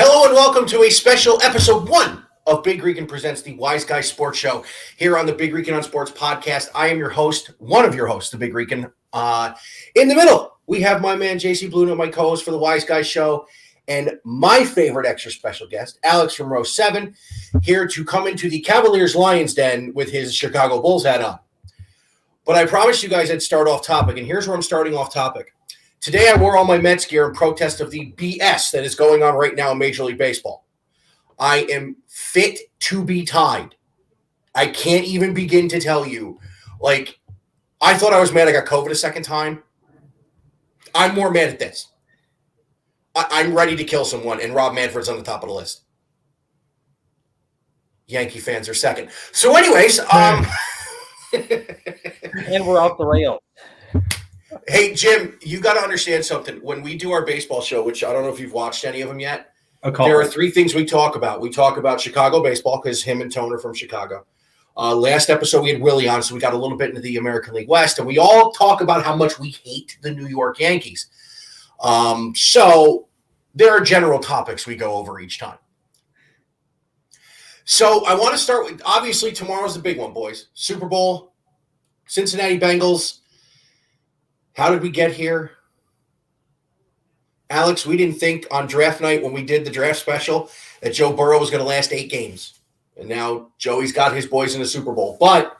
Hello and welcome to a special episode 1 of Big Rican Presents the Wise Guy Sports Show here on the Big Rican on Sports podcast. I am your host, one of your hosts, the Big Rican. In the middle, we have my man JC Bluno, my co-host for the Wise Guy Show, and my favorite extra special guest, Alex from Row 7, here to come into the Cavaliers Lions den with his Chicago Bulls hat on. But I promised you guys I'd start off topic, and here's where I'm starting off topic. Today, I wore all my Mets gear in protest of the BS that is going on right now in Major League Baseball. I am fit to be tied. I can't even begin to tell you. I thought I was mad I got COVID a second time. I'm more mad at this. I'm ready to kill someone, and Rob Manfred's on the top of the list. Yankee fans are second. So anyways, and we're off the rails. Hey, Jim, you got to understand something. When we do our baseball show, which I don't know if you've watched any of them yet, there are three things we talk about. We talk about Chicago baseball because him and Tone are from Chicago. Last episode, we had Willie on, so we got a little bit into the American League West, and we all talk about how much we hate the New York Yankees. So there are general topics we go over each time. So I want to start with, obviously, tomorrow's the big one, boys. Super Bowl, Cincinnati Bengals. How did we get here? Alex, we didn't think on draft night when we did the draft special that Joe Burrow was going to last 8 games. And now Joey's got his boys in the Super Bowl. But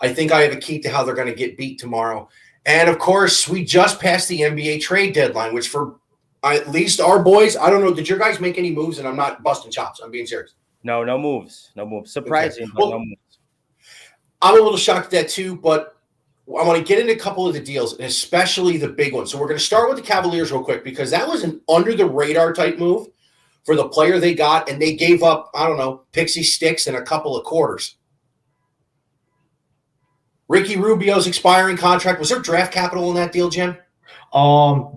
I think I have a key to how they're going to get beat tomorrow. And, of course, we just passed the NBA trade deadline, which for at least our boys, I don't know, did your guys make any moves? And I'm not busting chops. I'm being serious. No moves. No moves. Surprising, okay. But no moves. I'm a little shocked at that too, but I want to get into a couple of the deals, and especially the big ones. So we're going to start with the Cavaliers real quick because that was an under-the-radar type move for the player they got, and they gave up, I don't know, pixie sticks and a couple of quarters. Ricky Rubio's expiring contract. Was there draft capital in that deal, Jim?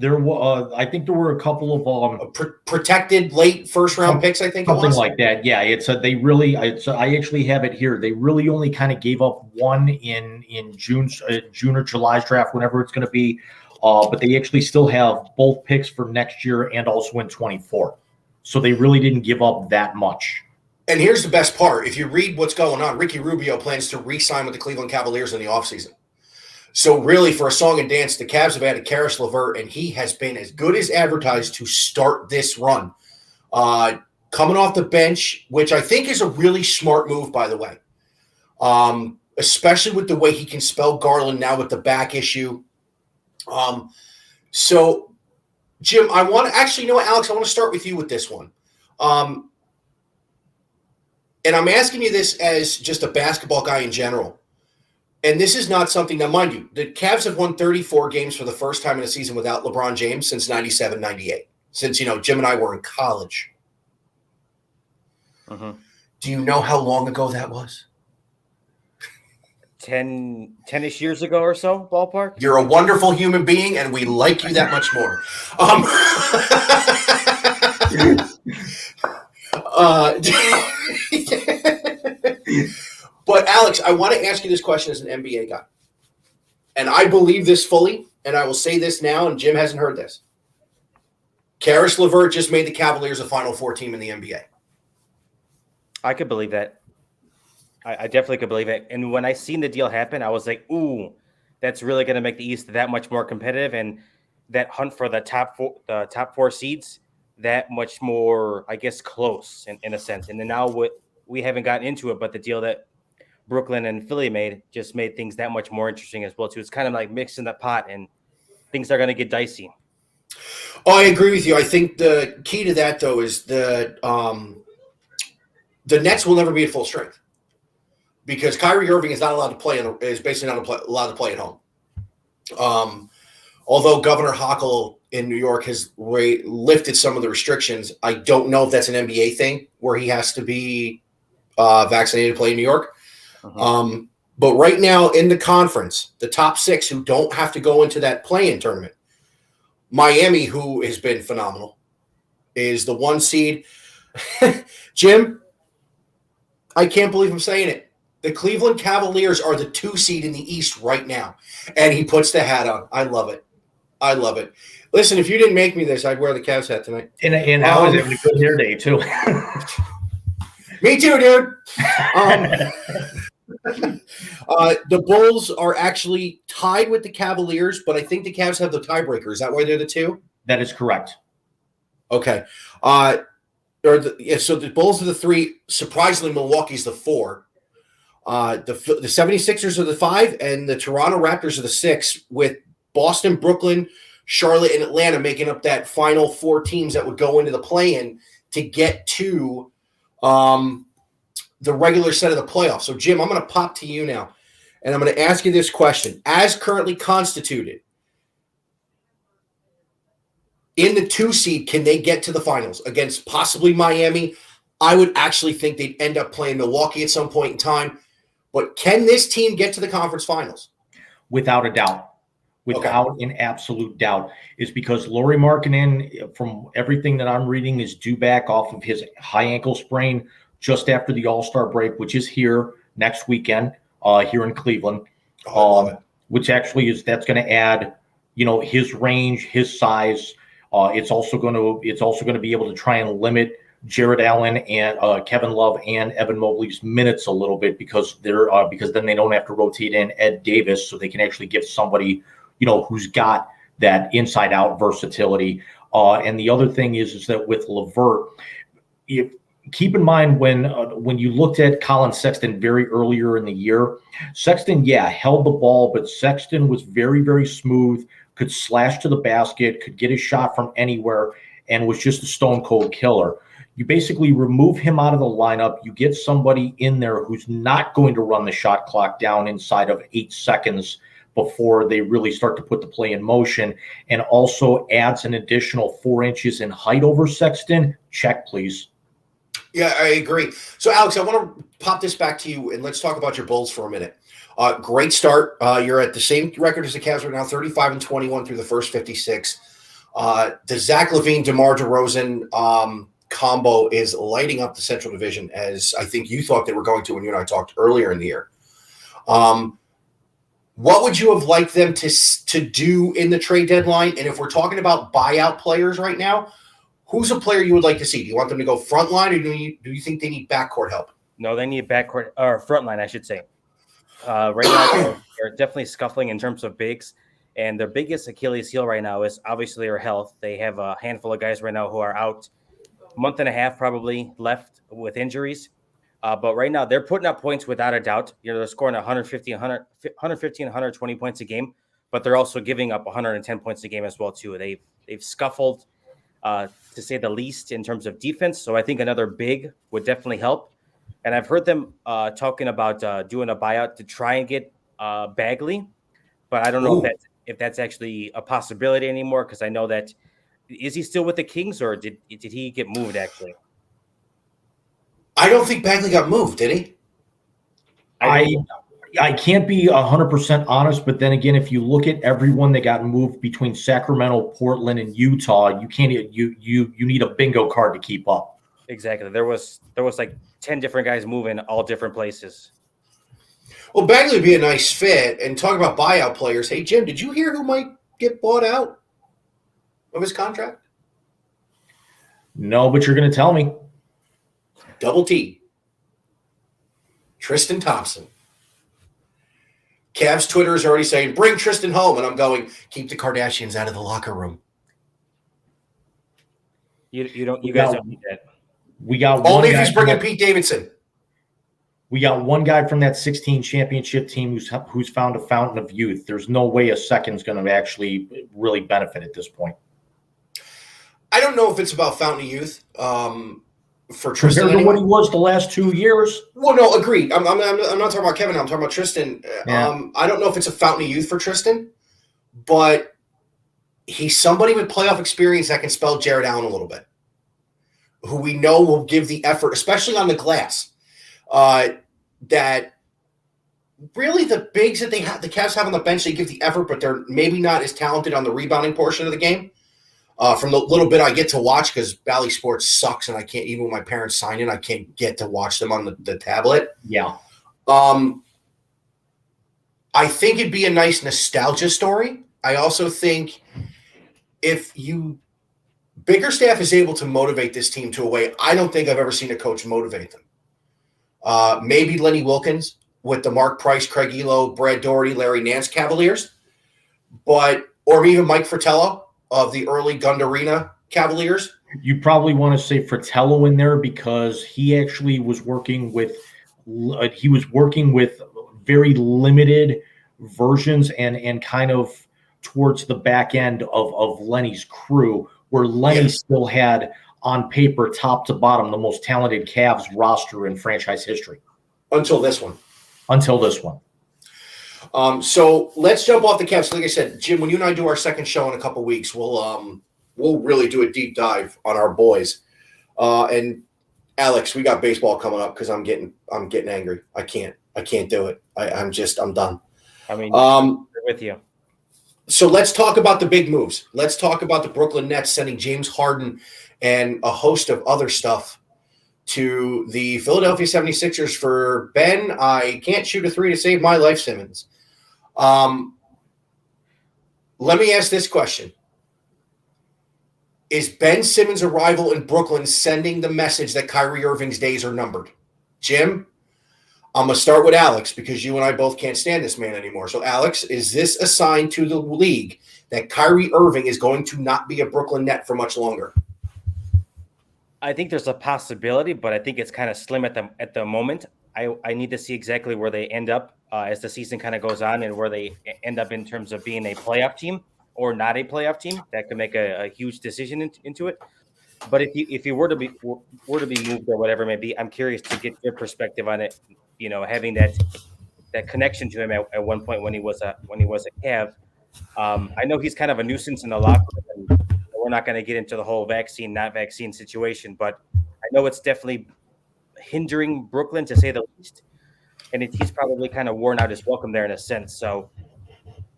There was, I think there were a couple of protected late first-round picks. I think something like that. Yeah, it's they really. I actually have it here. They really only kind of gave up one in June or July's draft, whenever it's going to be. But they actually still have both picks for next year and also in 24. So they really didn't give up that much. And here's the best part: if you read what's going on, Ricky Rubio plans to re-sign with the Cleveland Cavaliers in the offseason. So really, for a song and dance, the Cavs have added Caris LeVert, and he has been as good as advertised to start this run. Coming off the bench, which I think is a really smart move, by the way, especially with the way he can spell Garland now with the back issue. So, Jim, I want to – actually, you know what, Alex, I want to start with you with this one. And I'm asking you this as just a basketball guy in general. And this is not something, now mind you, the Cavs have won 34 games for the first time in a season without LeBron James since 97, 98. Since, Jim and I were in college. Mm-hmm. Do you know how long ago that was? 10-ish years ago or so, ballpark? You're a wonderful human being, and we like you that much more. But, Alex, I want to ask you this question as an NBA guy. And I believe this fully, and I will say this now, and Jim hasn't heard this. Caris LeVert just made the Cavaliers a Final Four team in the NBA. I could believe that. I definitely could believe it. And when I seen the deal happen, I was like, ooh, that's really going to make the East that much more competitive. And that hunt for the top four seeds that much more, I guess, close in a sense. And then now we haven't gotten into it, but the deal that Brooklyn and Philly made just made things that much more interesting as well, too. It's kind of like mixing the pot, and things are going to get dicey. Oh, I agree with you. I think the key to that, though, is the Nets will never be at full strength because Kyrie Irving is not allowed to play is basically not allowed to play at home. Although Governor Hochul in New York has lifted some of the restrictions, I don't know if that's an NBA thing where he has to be vaccinated to play in New York. Uh-huh. But right now in the conference, the top 6 who don't have to go into that play-in tournament, Miami, who has been phenomenal, is the 1 seed. Jim, I can't believe I'm saying it. The Cleveland Cavaliers are the 2 seed in the East right now. And he puts the hat on. I love it. Listen, if you didn't make me this, I'd wear the Cavs hat tonight. And I was having a good hair day too. Me too, dude. The Bulls are actually tied with the Cavaliers, but I think the Cavs have the tiebreaker. Is that why they're the 2? That is correct. Okay. So the Bulls are the 3. Surprisingly, Milwaukee's the 4. The 76ers are the 5, and the Toronto Raptors are the 6, with Boston, Brooklyn, Charlotte, and Atlanta making up that final 4 teams that would go into the play-in to get to the regular set of the playoffs. So, Jim, I'm going to pop to you now, and I'm going to ask you this question. As currently constituted, in the 2 seed, can they get to the finals against possibly Miami? I would actually think they'd end up playing Milwaukee at some point in time. But can this team get to the conference finals? Without a doubt. Without an absolute doubt. Is because Lauri Markkanen, from everything that I'm reading, is due back off of his high ankle sprain just after the All-Star break, which is here next weekend here in Cleveland. Which actually that's going to add, his range, his size. It's also going to be able to try and limit Jared Allen and Kevin Love and Evan Mobley's minutes a little bit because then they don't have to rotate in Ed Davis, so they can actually give somebody who's got that inside out versatility. And the other thing is that with LeVert, keep in mind when you looked at Colin Sexton very earlier in the year, Sexton held the ball, but Sexton was very, very smooth, could slash to the basket, could get a shot from anywhere, and was just a stone cold killer. You basically remove him out of the lineup. You get somebody in there who's not going to run the shot clock down inside of 8 seconds before they really start to put the play in motion, and also adds an additional 4 inches in height over Sexton. Check, please. Yeah, I agree. So, Alex, I want to pop this back to you, and let's talk about your Bulls for a minute. Great start. You're at the same record as the Cavs right now, 35-21 through the first 56. The Zach LaVine, DeMar DeRozan combo is lighting up the Central Division, as I think you thought they were going to when you and I talked earlier in the year. What would you have liked them to do in the trade deadline? And if we're talking about buyout players right now, who's a player you would like to see? Do you want them to go front line, or do you think they need backcourt help? No, they need backcourt or front line, I should say. Right now, they're definitely scuffling in terms of bigs. And their biggest Achilles heel right now is obviously their health. They have a handful of guys right now who are out a month and a half probably left with injuries. But right now they're putting up points without a doubt. They're scoring 115, 120 points a game, but they're also giving up 110 points a game as well too. They've scuffled to say the least in terms of defense. So I think another big would definitely help. And I've heard them talking about doing a buyout to try and get Bagley, but I don't know if that's actually a possibility anymore, because I know that is he still with the Kings, or did he get moved actually? I don't think Bagley got moved, did he? I can't be 100% honest, but then again, if you look at everyone that got moved between Sacramento, Portland, and Utah, you can't. You need a bingo card to keep up. Exactly. There was like 10 different guys moving all different places. Well, Bagley would be a nice fit. And talk about buyout players. Hey, Jim, did you hear who might get bought out of his contract? No, but you're going to tell me. Double T. Tristan Thompson. Cavs Twitter is already saying, bring Tristan home. And I'm going, keep the Kardashians out of the locker room. You guys don't need that. We got only if he's bringing Pete Davidson. We got one guy from that 16 championship team who's found a fountain of youth. There's no way a second's going to actually really benefit at this point. I don't know if it's about fountain of youth for Tristan. Compared to what he was the last 2 years. Well, no, agreed. I'm not talking about Kevin. I'm talking about Tristan. Yeah. I don't know if it's a fountain of youth for Tristan, but he's somebody with playoff experience that can spell Jared Allen a little bit, who we know will give the effort, especially on the glass. That really the bigs that the Cavs have on the bench, they give the effort, but they're maybe not as talented on the rebounding portion of the game. From the little bit I get to watch, because Bally Sports sucks, and I can't, even when my parents sign in, I can't get to watch them on the tablet. Yeah. I think it'd be a nice nostalgia story. I also think if Bickerstaff is able to motivate this team to a way I don't think I've ever seen a coach motivate them. Maybe Lenny Wilkins with the Mark Price, Craig Elo, Brad Doherty, Larry Nance Cavaliers, or even Mike Fratello of the early Gundarina Cavaliers. You probably want to say Fratello in there because he actually was working with very limited versions and kind of towards the back end of Lenny's crew, where Lenny still had on paper, top to bottom, the most talented Cavs roster in franchise history. Until this one. So let's jump off the Cavs. Like I said, Jim, when you and I do our second show in a couple weeks, we'll really do a deep dive on our boys. And Alex, we got baseball coming up because I'm getting angry. I can't do it. I'm done. I mean, with you. So let's talk about the big moves. Let's talk about the Brooklyn Nets sending James Harden and a host of other stuff to the Philadelphia 76ers for Ben. I can't shoot a three to save my life, Simmons. Let me ask this question. Is Ben Simmons' arrival in Brooklyn sending the message that Kyrie Irving's days are numbered? Jim, I'm going to start with Alex because you and I both can't stand this man anymore. So, Alex, is this a sign to the league that Kyrie Irving is going to not be a Brooklyn Net for much longer? I think there's a possibility, but I think it's kind of slim at the moment. I need to see exactly where they end up as the season kind of goes on and where they end up in terms of being a playoff team or not a playoff team. That could make a huge decision into it. But if you were to be moved or whatever it may be, I'm curious to get your perspective on it. You know, having that connection to him at one point when he was a Cav. I know he's kind of a nuisance in the locker room. We're not going to get into the whole vaccine, not vaccine situation, but I know it's definitely hindering Brooklyn to say the least. And he's probably kind of worn out his welcome there in a sense. So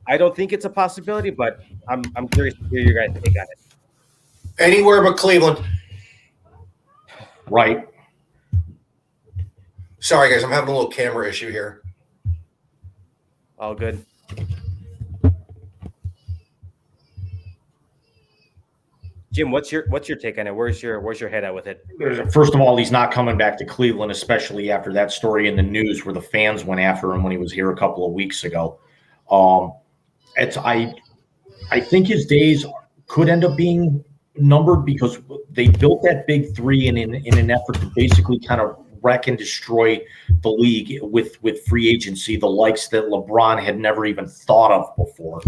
I don't think it's a possibility, but I'm curious to hear your guys' take on it. Anywhere but Cleveland. Right. Sorry, guys. I'm having a little camera issue here. All good. Jim, what's your take on it? Where's your head at with it? First of all, he's not coming back to Cleveland, especially after that story in the news where the fans went after him when he was here a couple of weeks ago. I think his days could end up being numbered because they built that big three in an effort to basically kind of wreck and destroy the league with free agency, the likes that LeBron had never even thought of before.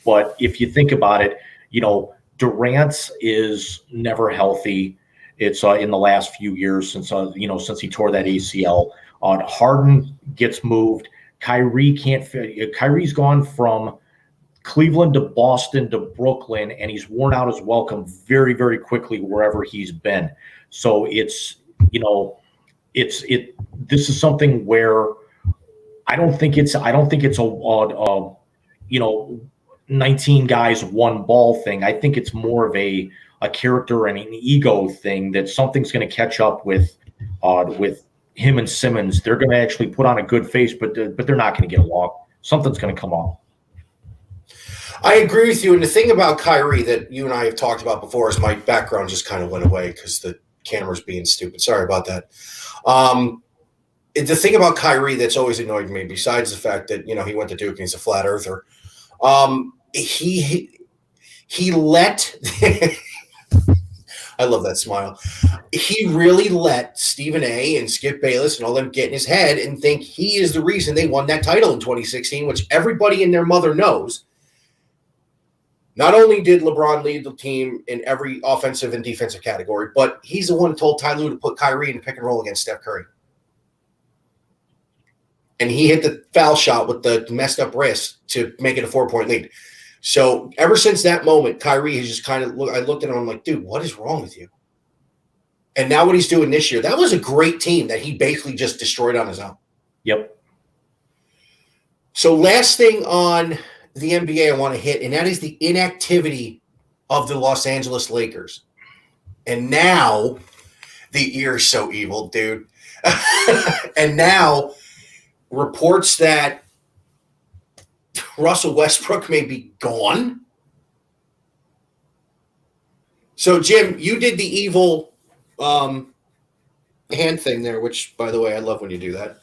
But if you think about it, you know, Durant is never healthy. It's in the last few years since he tore that ACL. Harden gets moved. Kyrie's gone from Cleveland to Boston to Brooklyn, and he's worn out his welcome very, very quickly wherever he's been. So this is something where I don't think it's a 19 guys, one ball thing. I think it's more of a character and an ego thing that something's going to catch up with him and Simmons. They're going to actually put on a good face, but they're not going to get along. Something's going to come up. I agree with you. And the thing about Kyrie that you and I have talked about before is my background just kind of went away because the camera's being stupid. Sorry about that. The thing about Kyrie that's always annoyed me, besides the fact that, he went to Duke and he's a flat earther, he let I love that smile. He really let Stephen A. and Skip Bayless and all them get in his head and think he is the reason they won that title in 2016, which everybody and their mother knows. Not only did LeBron lead the team in every offensive and defensive category, but he's the one who told Ty Lue to put Kyrie in pick and roll against Steph Curry. And he hit the foul shot with the messed up wrist to make it a 4-point lead. So ever since that moment, Kyrie has just I looked at him, I'm like, dude, what is wrong with you? And now what he's doing this year, that was a great team that he basically just destroyed on his own. Yep. So last thing on the NBA I want to hit, and that is the inactivity of the Los Angeles Lakers. And now the ear's so evil, dude. And now reports that Russell Westbrook may be gone. So, Jim, you did the evil hand thing there, which, by the way, I love when you do that.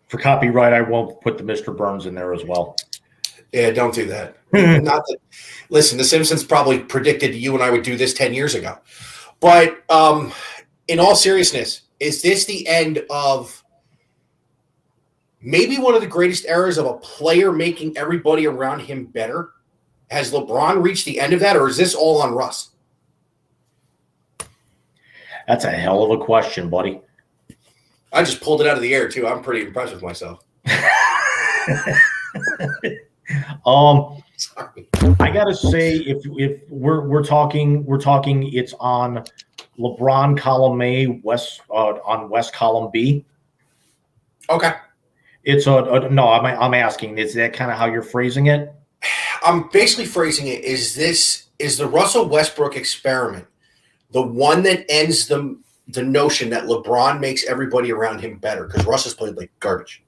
For copyright, I won't put the Mr. Burns in there as well. Yeah, don't do that. Not that. Listen, The Simpsons probably predicted you and I would do this 10 years ago. But in all seriousness, is this the end of maybe one of the greatest eras of a player making everybody around him better? Has LeBron reached the end of that, or is this all on Russ? That's a hell of a question, buddy. I just pulled it out of the air, too. I'm pretty impressed with myself. Sorry. I gotta say, if we're talking, it's on LeBron column A, West on West column B. Okay. It's no. I'm asking. Is that kind of how you're phrasing it? I'm basically phrasing it. Is the Russell Westbrook experiment the one that ends the notion that LeBron makes everybody around him better? Because Russ has played like garbage.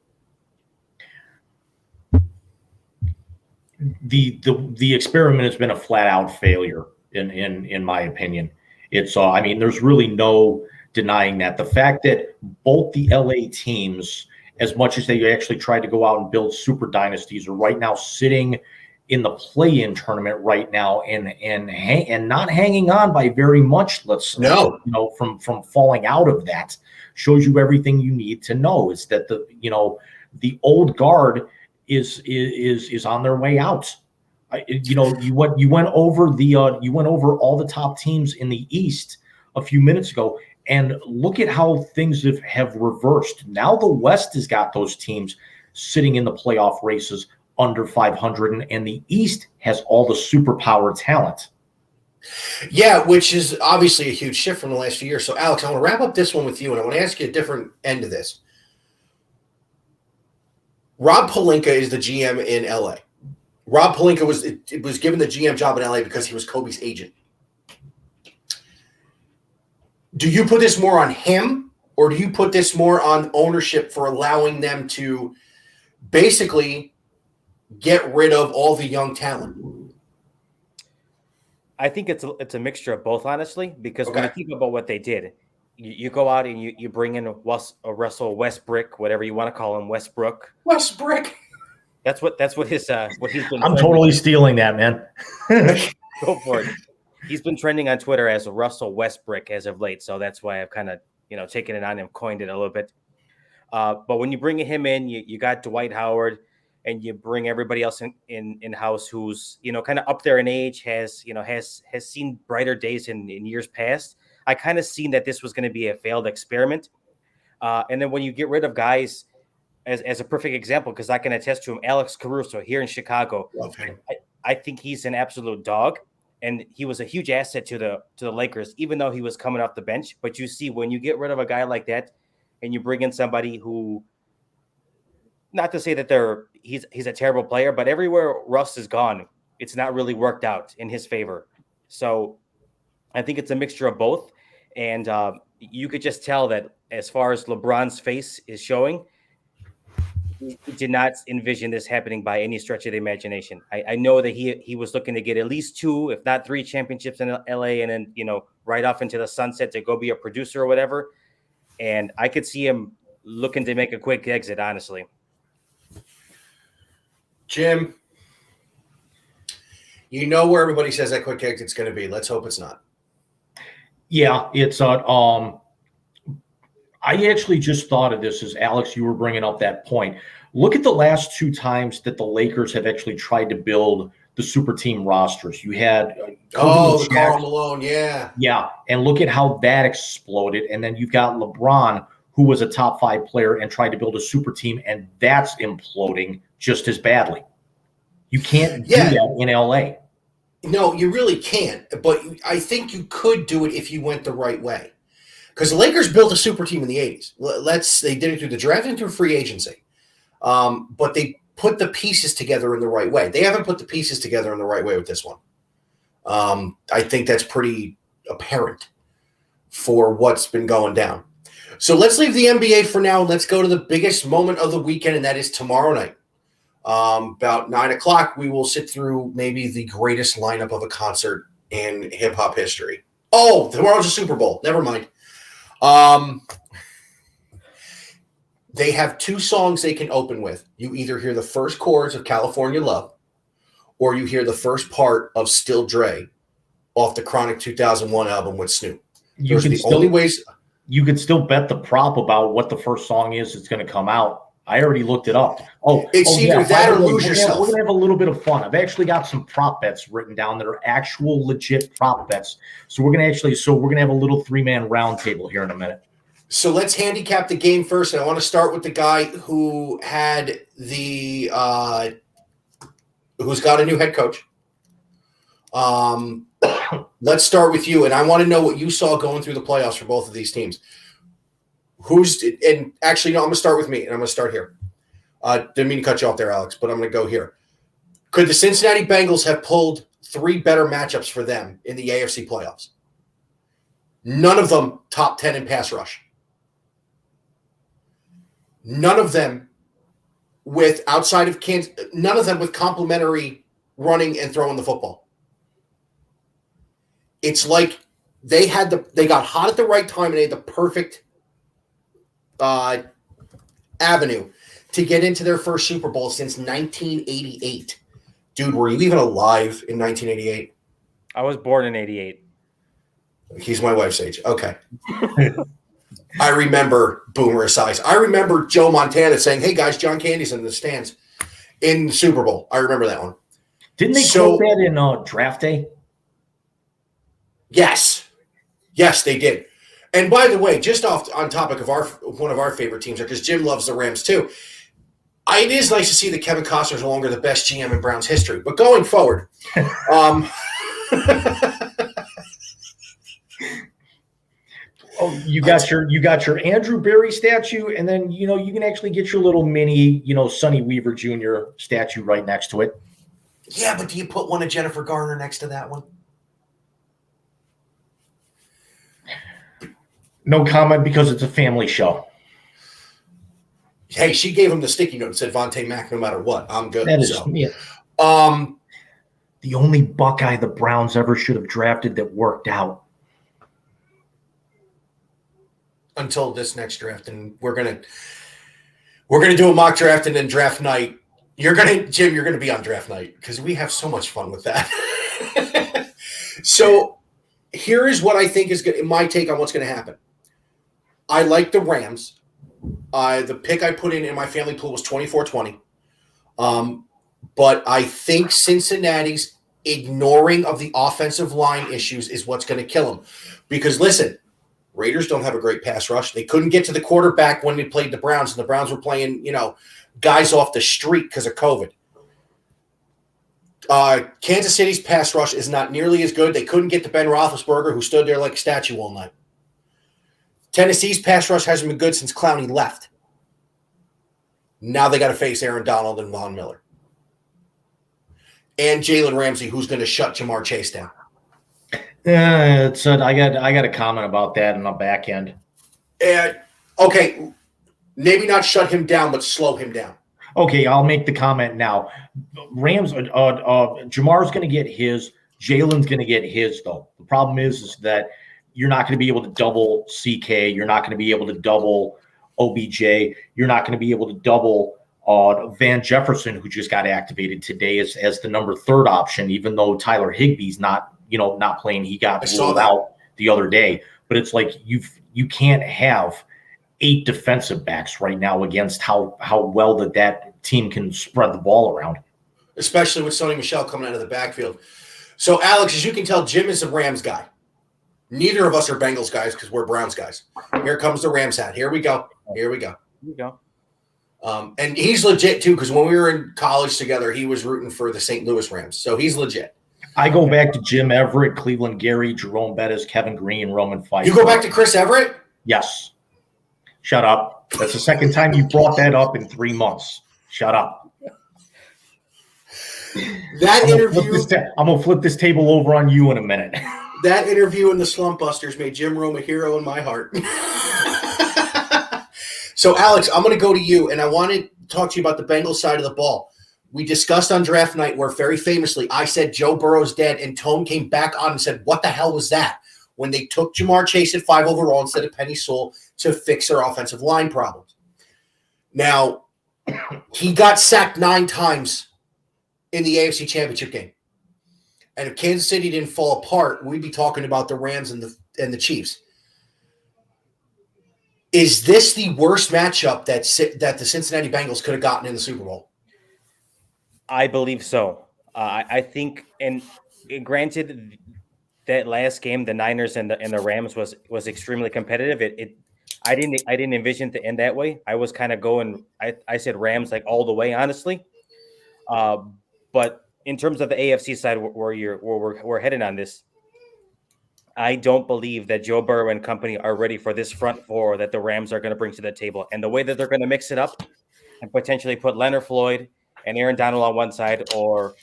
The experiment has been a flat out failure in my opinion. It's I mean, there's really no denying that. The fact that both the LA teams, as much as they actually tried to go out and build super dynasties, are right now sitting in the play-in tournament right now and not hanging on by very much. From falling out of that, shows you everything you need to know. Is that the old guard is on their way out. You went over all the top teams in the East a few minutes ago, and look at how things have reversed. Now the West has got those teams sitting in the playoff races under 500, and the East has all the superpower talent. Yeah, which is obviously a huge shift from the last few years. So, Alex, I want to wrap up this one with you, and I want to ask you a different end of this. Rob Pelinka is the GM in LA. Rob Pelinka was given the GM job in LA because he was Kobe's agent. Do you put this more on him, or do you put this more on ownership for allowing them to basically get rid of all the young talent? I think it's a mixture of both, honestly, because when you think about what they did, you go out and you bring in Russell Westbrook, whatever you want to call him, Westbrook. That's what he's been. I'm totally stealing that, man. Go for it. He's been trending on Twitter as Russell Westbrook as of late, so that's why I've kind of taken it on him, coined it a little bit. But when you bring him in, you got Dwight Howard, and you bring everybody else in house who's kind of up there in age, has seen brighter days in years past. I kind of seen that this was going to be a failed experiment, and then when you get rid of guys, as a perfect example, because I can attest to him, Alex Caruso here in Chicago. Love him. I think he's an absolute dog, and he was a huge asset to the Lakers, even though he was coming off the bench. But you see, when you get rid of a guy like that, and you bring in somebody who, not to say that he's a terrible player, but everywhere Russ is gone, it's not really worked out in his favor. So I think it's a mixture of both. And you could just tell that as far as LeBron's face is showing, he did not envision this happening by any stretch of the imagination. I know that he was looking to get at least 2, if not 3 championships in LA, and then, right off into the sunset to go be a producer or whatever. And I could see him looking to make a quick exit, honestly. Jim, where everybody says that quick exit's going to be. Let's hope it's not. Yeah, it's I actually just thought of this as Alex, you were bringing up that point. Look at the last 2 times that the Lakers have actually tried to build the super team rosters. You had the Karl Malone, yeah, and look at how that exploded. And then you've got LeBron, who was a top 5 player and tried to build a super team, and that's imploding just as badly. You can't do that in LA. No, you really can't. But I think you could do it if you went the right way. Because the Lakers built a super team in the 80s. They did it through the draft and through free agency. But they put the pieces together in the right way. They haven't put the pieces together in the right way with this one. I think that's pretty apparent for what's been going down. So let's leave the NBA for now. Let's go to the biggest moment of the weekend, and that is tomorrow night. About 9 o'clock, we will sit through maybe the greatest lineup of a concert in hip hop history. Oh, tomorrow's a Super Bowl. Never mind. They have 2 songs they can open with. You either hear the first chords of California Love, or you hear the first part of Still Dre off the Chronic 2001 album with Snoop. Those are the only ways. You could still bet the prop about what the first song is that's going to come out. I already looked it up. It's either that or Lose Yourself. We're going to have a little bit of fun. I've actually got some prop bets written down that are actual legit prop bets. So we're going to have a little 3-man round table here in a minute. So let's handicap the game first. And I want to start with the guy who had the who's got a new head coach. Let's start with you, and I want to know what you saw going through the playoffs for both of these teams. And actually, no, I'm going to start with me, and I'm going to start here. Didn't mean to cut you off there, Alex, but I'm going to go here. Could the Cincinnati Bengals have pulled 3 better matchups for them in the AFC playoffs? None of them top 10 in pass rush. None of them with outside of Kansas. None of them with complementary running and throwing the football. It's like they got hot at the right time and they had the perfect avenue to get into their first Super Bowl since 1988. Dude, were you even alive in 1988? I was born in 88. He's my wife's age. Okay. I remember Boomer Esiason. I remember Joe Montana saying, "Hey guys, John Candy's in the stands in the Super Bowl." I remember that one. Didn't they quote that in draft day? Yes, they did. And by the way, just on topic of one of our favorite teams, because Jim loves the Rams too. It is nice to see that Kevin Costner is no longer the best GM in Browns history. But going forward, you got your Andrew Berry statue, and then you can actually get your little mini Sonny Weaver Jr. statue right next to it. Yeah, but do you put one of Jennifer Garner next to that one? No comment because it's a family show. Hey, she gave him the sticky note and said Vontae Mack no matter what. I'm good. That is the only Buckeye the Browns ever should have drafted that worked out. Until this next draft, and we're gonna do a mock draft and then draft night. Jim, you're gonna be on draft night because we have so much fun with that. So here is what I think is my take on what's going to happen. I like the Rams. The pick I put in my family pool was 24-20. But I think Cincinnati's ignoring of the offensive line issues is what's going to kill them. Because listen, Raiders don't have a great pass rush. They couldn't get to the quarterback when they played the Browns, and the Browns were playing, guys off the street because of COVID. Kansas City's pass rush is not nearly as good. They couldn't get to Ben Roethlisberger, who stood there like a statue all night. Tennessee's pass rush hasn't been good since Clowney left. Now they got to face Aaron Donald and Von Miller. And Jalen Ramsey, who's going to shut Jamar Chase down. I got a comment about that in the back end. Okay, maybe not shut him down, but slow him down. Okay, I'll make the comment now. Rams, Jamar's going to get his. Jalen's going to get his, though. The problem is that you're not going to be able to double CK. You're not going to be able to double OBJ. You're not going to be able to double Van Jefferson, who just got activated today as the number 3 option, even though Tyler Higbee's not playing. He got ruled out the other day. But it's like you can't have 8 defensive backs right now against how well that team can spread the ball around. Especially with Sony Michel coming out of the backfield. So, Alex, as you can tell, Jim is a Rams guy. Neither of us are Bengals guys because we're Browns guys. Here comes the Rams hat. Here we go. Here we go. And he's legit, too, because when we were in college together, he was rooting for the St. Louis Rams. So he's legit. I go back to Jim Everett, Cleveland Gary, Jerome Bettis, Kevin Green, Roman Fife. You go back to Chris Everett? Yes. Shut up. That's the second time you brought that up in 3 months. Shut up. I'm going to flip this table over on you in a minute. That interview in the Slump Busters made Jim Rome a hero in my heart. So, Alex, I'm going to go to you, and I want to talk to you about the Bengals side of the ball. we discussed on draft night where very famously I said Joe Burrow's dead, and Tone came back on and said, what the hell was that? When they took Jamar Chase at 5 overall instead of Penny Sewell to fix their offensive line problems. Now, he got sacked 9 times in the AFC Championship game. And if Kansas City didn't fall apart, we'd be talking about the Rams and the Chiefs. Is this the worst matchup that the Cincinnati Bengals could have gotten in the Super Bowl? I believe so. I think, and granted, that last game, the Niners and the Rams was extremely competitive. I didn't envision it to end that way. I was kind of going. I said Rams like all the way, honestly. But in terms of the AFC side, where we're headed on this, I don't believe that Joe Burrow and company are ready for this front four that the Rams are going to bring to the table, and the way that they're going to mix it up and potentially put Leonard Floyd and Aaron Donald on one side, or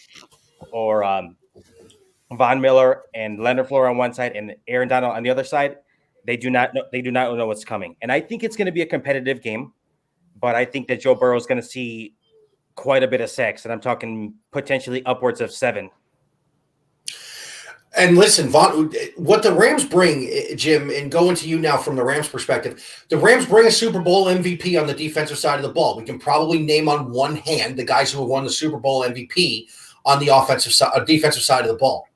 Von Miller and Leonard Floyd on one side and Aaron Donald on the other side. They do not know what's coming, and I think it's going to be a competitive game. But I think that Joe Burrow is going to see quite a bit of sacks, and I'm talking potentially upwards of 7. And listen, what the Rams bring, Jim, and going to you now from the Rams perspective, the Rams bring a Super Bowl MVP on the defensive side of the ball. We can probably name on one hand the guys who have won the Super Bowl MVP on the defensive side of the ball.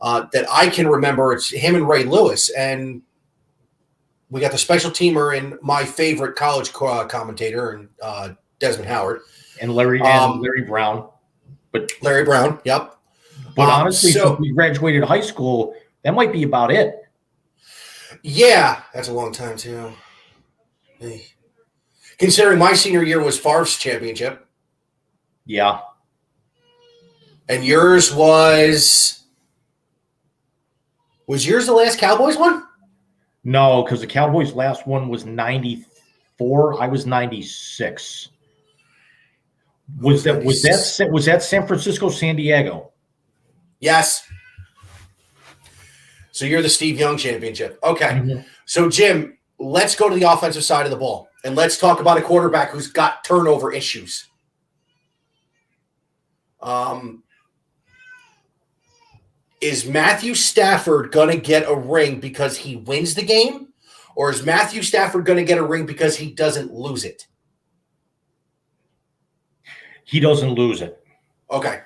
That I can remember, it's him and Ray Lewis. And we got the special teamer and my favorite college commentator, and Desmond Howard. And Larry Brown. But Larry Brown, yep. But honestly, since we graduated high school, that might be about it. Yeah, that's a long time too. Hey. Considering my senior year was Favre's championship. Yeah. And yours was yours the last Cowboys one? No, because the Cowboys' last one was 94. I was 96. Was that San Francisco, San Diego? Yes. So you're the Steve Young championship. Okay. Mm-hmm. So, Jim, let's go to the offensive side of the ball, and let's talk about a quarterback who's got turnover issues. Is Matthew Stafford going to get a ring because he wins the game, or is Matthew Stafford going to get a ring because he doesn't lose it? He doesn't lose it. Okay.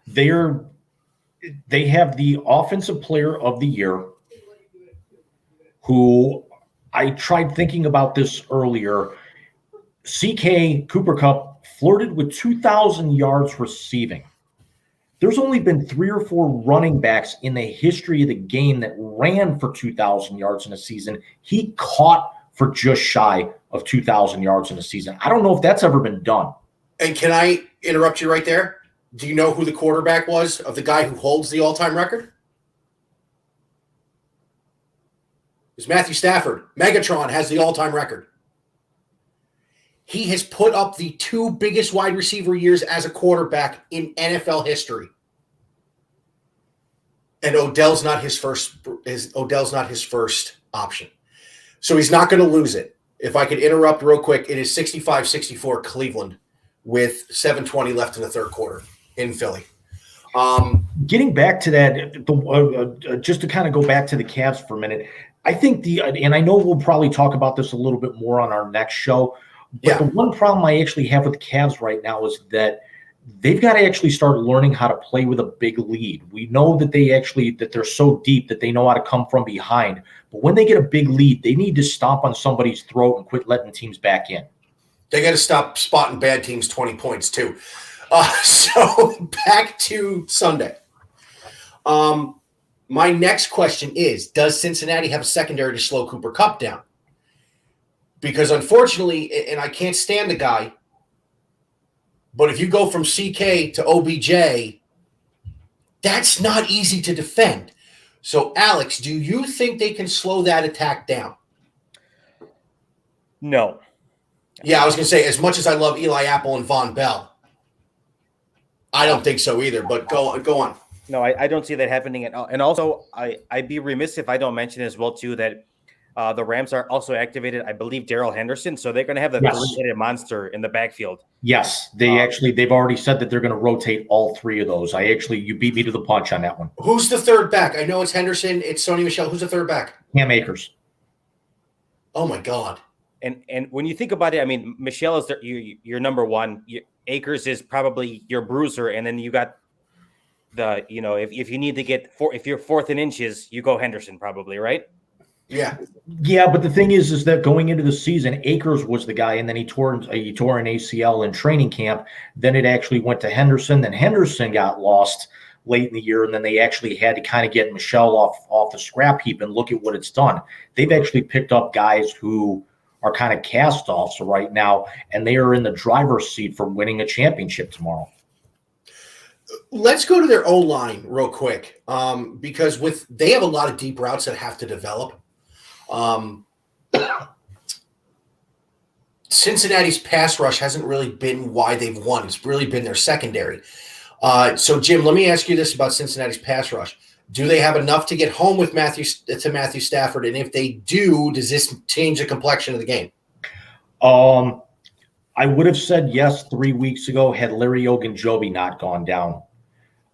They have the offensive player of the year, who I tried thinking about this earlier. CK Cooper Kupp flirted with 2,000 yards receiving. There's only been 3 or 4 running backs in the history of the game that ran for 2,000 yards in a season. He caught for just shy of 2,000 yards in a season. I don't know if that's ever been done. And can I interrupt you right there? Do you know who the quarterback was of the guy who holds the all-time record? It's Matthew Stafford. Megatron has the all-time record. He has put up the 2 biggest wide receiver years as a quarterback in NFL history. And Odell's not his first option. So he's not going to lose it. If I could interrupt real quick, it is 65-64 Cleveland with 7:20 left in the third quarter in Philly. Getting back to that, just to kind of go back to the Cavs for a minute, I think and I know we'll probably talk about this a little bit more on our next show, but the one problem I actually have with the Cavs right now is that they've got to actually start learning how to play with a big lead. We know that they're so deep that they know how to come from behind, but when they get a big lead, they need to stomp on somebody's throat and quit letting teams back in. They got to stop spotting bad teams 20 points too. So back to Sunday. My next question is, does Cincinnati have a secondary to slow Cooper Kupp down? Because unfortunately, and I can't stand the guy, but if you go from CK to OBJ, that's not easy to defend. So, Alex, do you think they can slow that attack down? No. Yeah, I was going to say, as much as I love Eli Apple and Von Bell, I don't think so either, but go on. No, I don't see that happening at all. And also, I'd be remiss if I don't mention as well, too, that The Rams are also activated, I believe, Darrell Henderson, so they're going to have the Yes. three-headed monster in the backfield. Yes, they've already said that they're going to rotate all three of those. You beat me to the punch on that one. Who's the third back? I know it's Henderson. It's Sony Michel. Who's the third back? Cam Akers. Oh my God. And when you think about it, I mean, Michelle is your number one. Akers is probably your bruiser, and then you got if you need to get if you're fourth in inches, you go Henderson probably, right? Yeah. Yeah, but the thing is that going into the season, Akers was the guy, and then he tore an ACL in training camp. Then it actually went to Henderson. Then Henderson got lost late in the year, and then they actually had to kind of get Michelle off the scrap heap and look at what it's done. They've actually picked up guys who are kind of cast-offs right now, and they are in the driver's seat for winning a championship tomorrow. Let's go to their O-line real quick, because they have a lot of deep routes that have to develop. Cincinnati's pass rush hasn't really been why they've won. It's really been their secondary. So, Jim, let me ask you this about Cincinnati's pass rush. Do they have enough to get home with Matthew Stafford? And if they do, does this change the complexion of the game? I would have said yes 3 weeks ago had Larry Ogunjobi not gone down,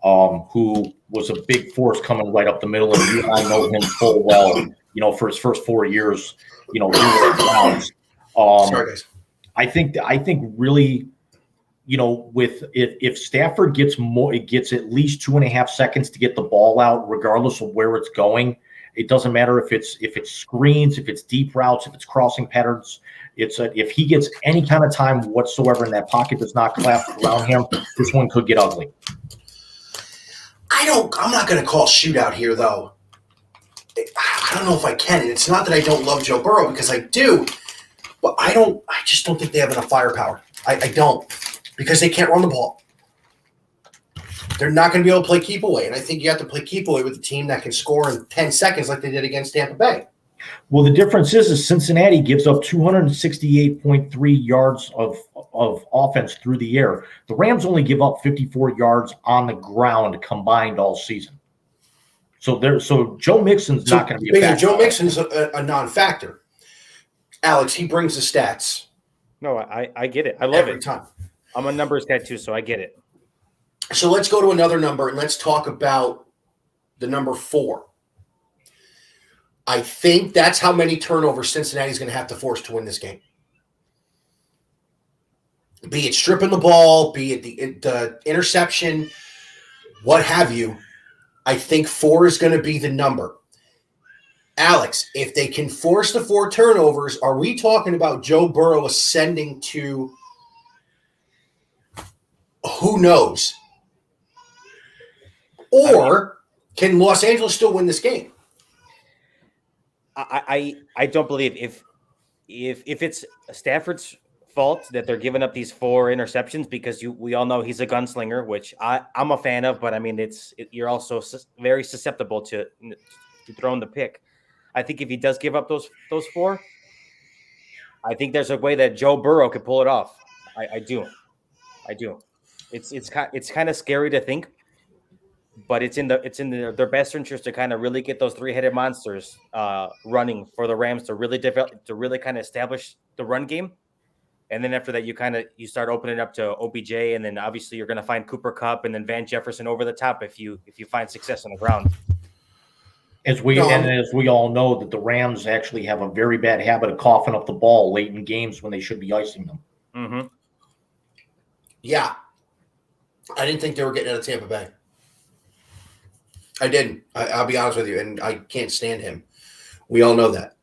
who was a big force coming right up the middle. And you and I know him full well, for his first 4 years, Sorry, guys. I think really, if Stafford gets at least 2.5 seconds to get the ball out, regardless of where it's going. It doesn't matter if it's screens, if it's deep routes, if it's crossing patterns. If he gets any kind of time whatsoever and that pocket does not collapse around him, this one could get ugly. I'm not going to call shootout here, though. I don't know if I can. And it's not that I don't love Joe Burrow, because I do, but I just don't think they have enough firepower. I don't, because they can't run the ball. They're not going to be able to play keep away. And I think you have to play keep away with a team that can score in 10 seconds like they did against Tampa Bay. Well, the difference is Cincinnati gives up 268.3 yards of offense through the air. The Rams only give up 54 yards on the ground combined all season. So Joe Mixon's not going to be a factor. Joe Mixon's a non-factor. Alex, he brings the stats. No, I get it. I love every it. time. I'm a numbers guy too, so I get it. So let's go to another number, and let's talk about the number 4. I think that's how many turnovers Cincinnati's going to have to force to win this game. Be it stripping the ball, be it the interception, what have you. I think 4 is going to be the number. Alex, if they can force the 4 turnovers, are we talking about Joe Burrow ascending to who knows? Or can Los Angeles still win this game? I don't believe if it's Stafford's fault that they're giving up these 4 interceptions, because we all know he's a gunslinger, which I'm a fan of, but I mean you're also very susceptible to throwing the pick. I think if he does give up those 4, I think there's a way that Joe Burrow could pull it off. I do. It's kind of scary to think, but it's in their best interest to kind of really get those 3-headed monsters running for the Rams to really develop, to really kind of establish the run game. And then after that, you start opening up to OBJ, and then obviously you're going to find Cooper Kupp and then Van Jefferson over the top if you find success on the ground. As we all know, that the Rams actually have a very bad habit of coughing up the ball late in games when they should be icing them. Mm-hmm. Yeah, I didn't think they were getting out of Tampa Bay. I didn't. I'll be honest with you, and I can't stand him. We all know that.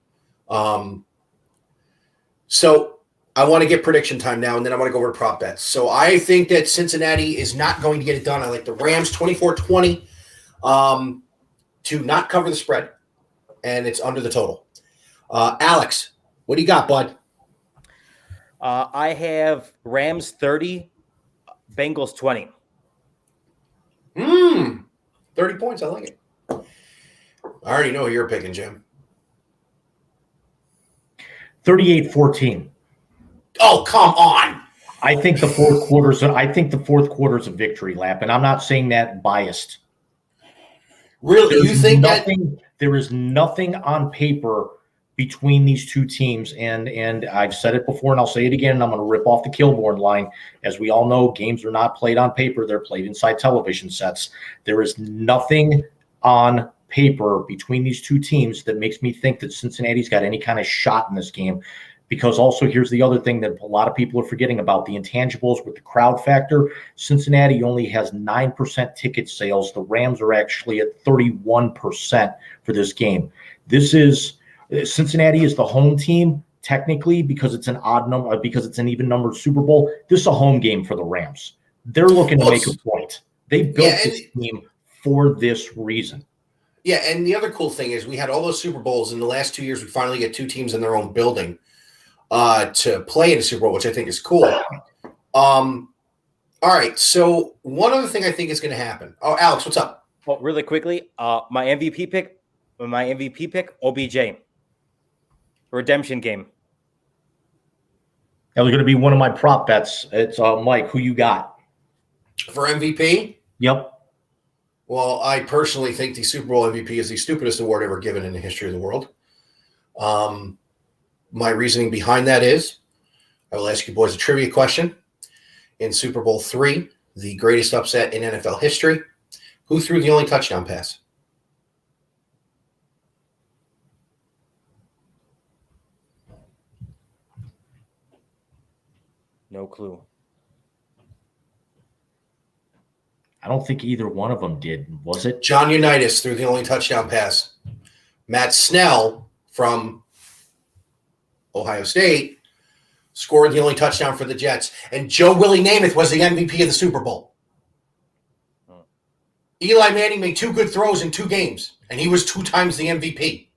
So I want to get prediction time now, and then I want to go over to prop bets. So I think that Cincinnati is not going to get it done. I like the Rams 24-20 to not cover the spread, and it's under the total. Alex, what do you got, bud? I have Rams 30, Bengals 20. 30 points. I like it. I already know who you're picking, Jim. 38-14. Oh, come on. I think the fourth quarter's a victory lap, and I'm not saying that biased. Really? You think there is nothing on paper between these two teams, and I've said it before and I'll say it again, and I'm going to rip off the Kilborn line. As we all know, games are not played on paper, they're played inside television sets. There is nothing on paper between these two teams that makes me think that Cincinnati's got any kind of shot in this game. Because also, here's the other thing that a lot of people are forgetting about, the intangibles with the crowd factor. Cincinnati only has 9% ticket sales. The Rams are actually at 31% for this game. Cincinnati is the home team, technically, because it's an odd number, because it's an even numbered Super Bowl. This is a home game for the Rams. They're looking to make a point. They built this team for this reason. Yeah, and the other cool thing is we had all those Super Bowls in the last 2 years. We finally get two teams in their own building to play in a Super Bowl, which I think is cool. All right, so one other thing I think is going to happen. Oh, Alex, what's up? Well, really quickly, my MVP pick, OBJ, redemption game. That was going to be one of my prop bets. It's Mike. Who you got for MVP? Yep. Well, I personally think the Super Bowl MVP is the stupidest award ever given in the history of the world. My reasoning behind that is, I will ask you boys a trivia question. In Super Bowl III, the greatest upset in NFL history, who threw the only touchdown pass? No clue. I don't think either one of them did. Was it? John Unitas threw the only touchdown pass. Matt Snell from Ohio State scored the only touchdown for the Jets. And Joe Willie Namath was the MVP of the Super Bowl. Eli Manning made two good throws in 2 games, and he was 2 times the MVP.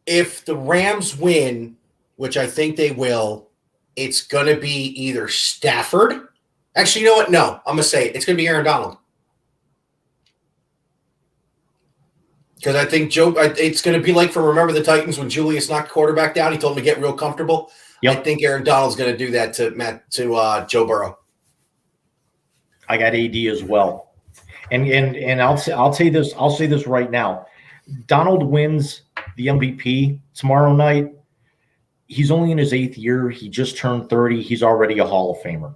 If the Rams win, which I think they will, it's going to be either Stafford. Actually, you know what? No, I'm going to say it. It's going to be Aaron Donald. Because I think it's going to be like from Remember the Titans when Julius knocked quarterback down. He told him to get real comfortable. Yep. I think Aaron Donald's going to do that to Joe Burrow. I got AD as well, and I'll say this. I'll say this right now. Donald wins the MVP tomorrow night. He's only in his 8th year. He just turned 30. He's already a Hall of Famer.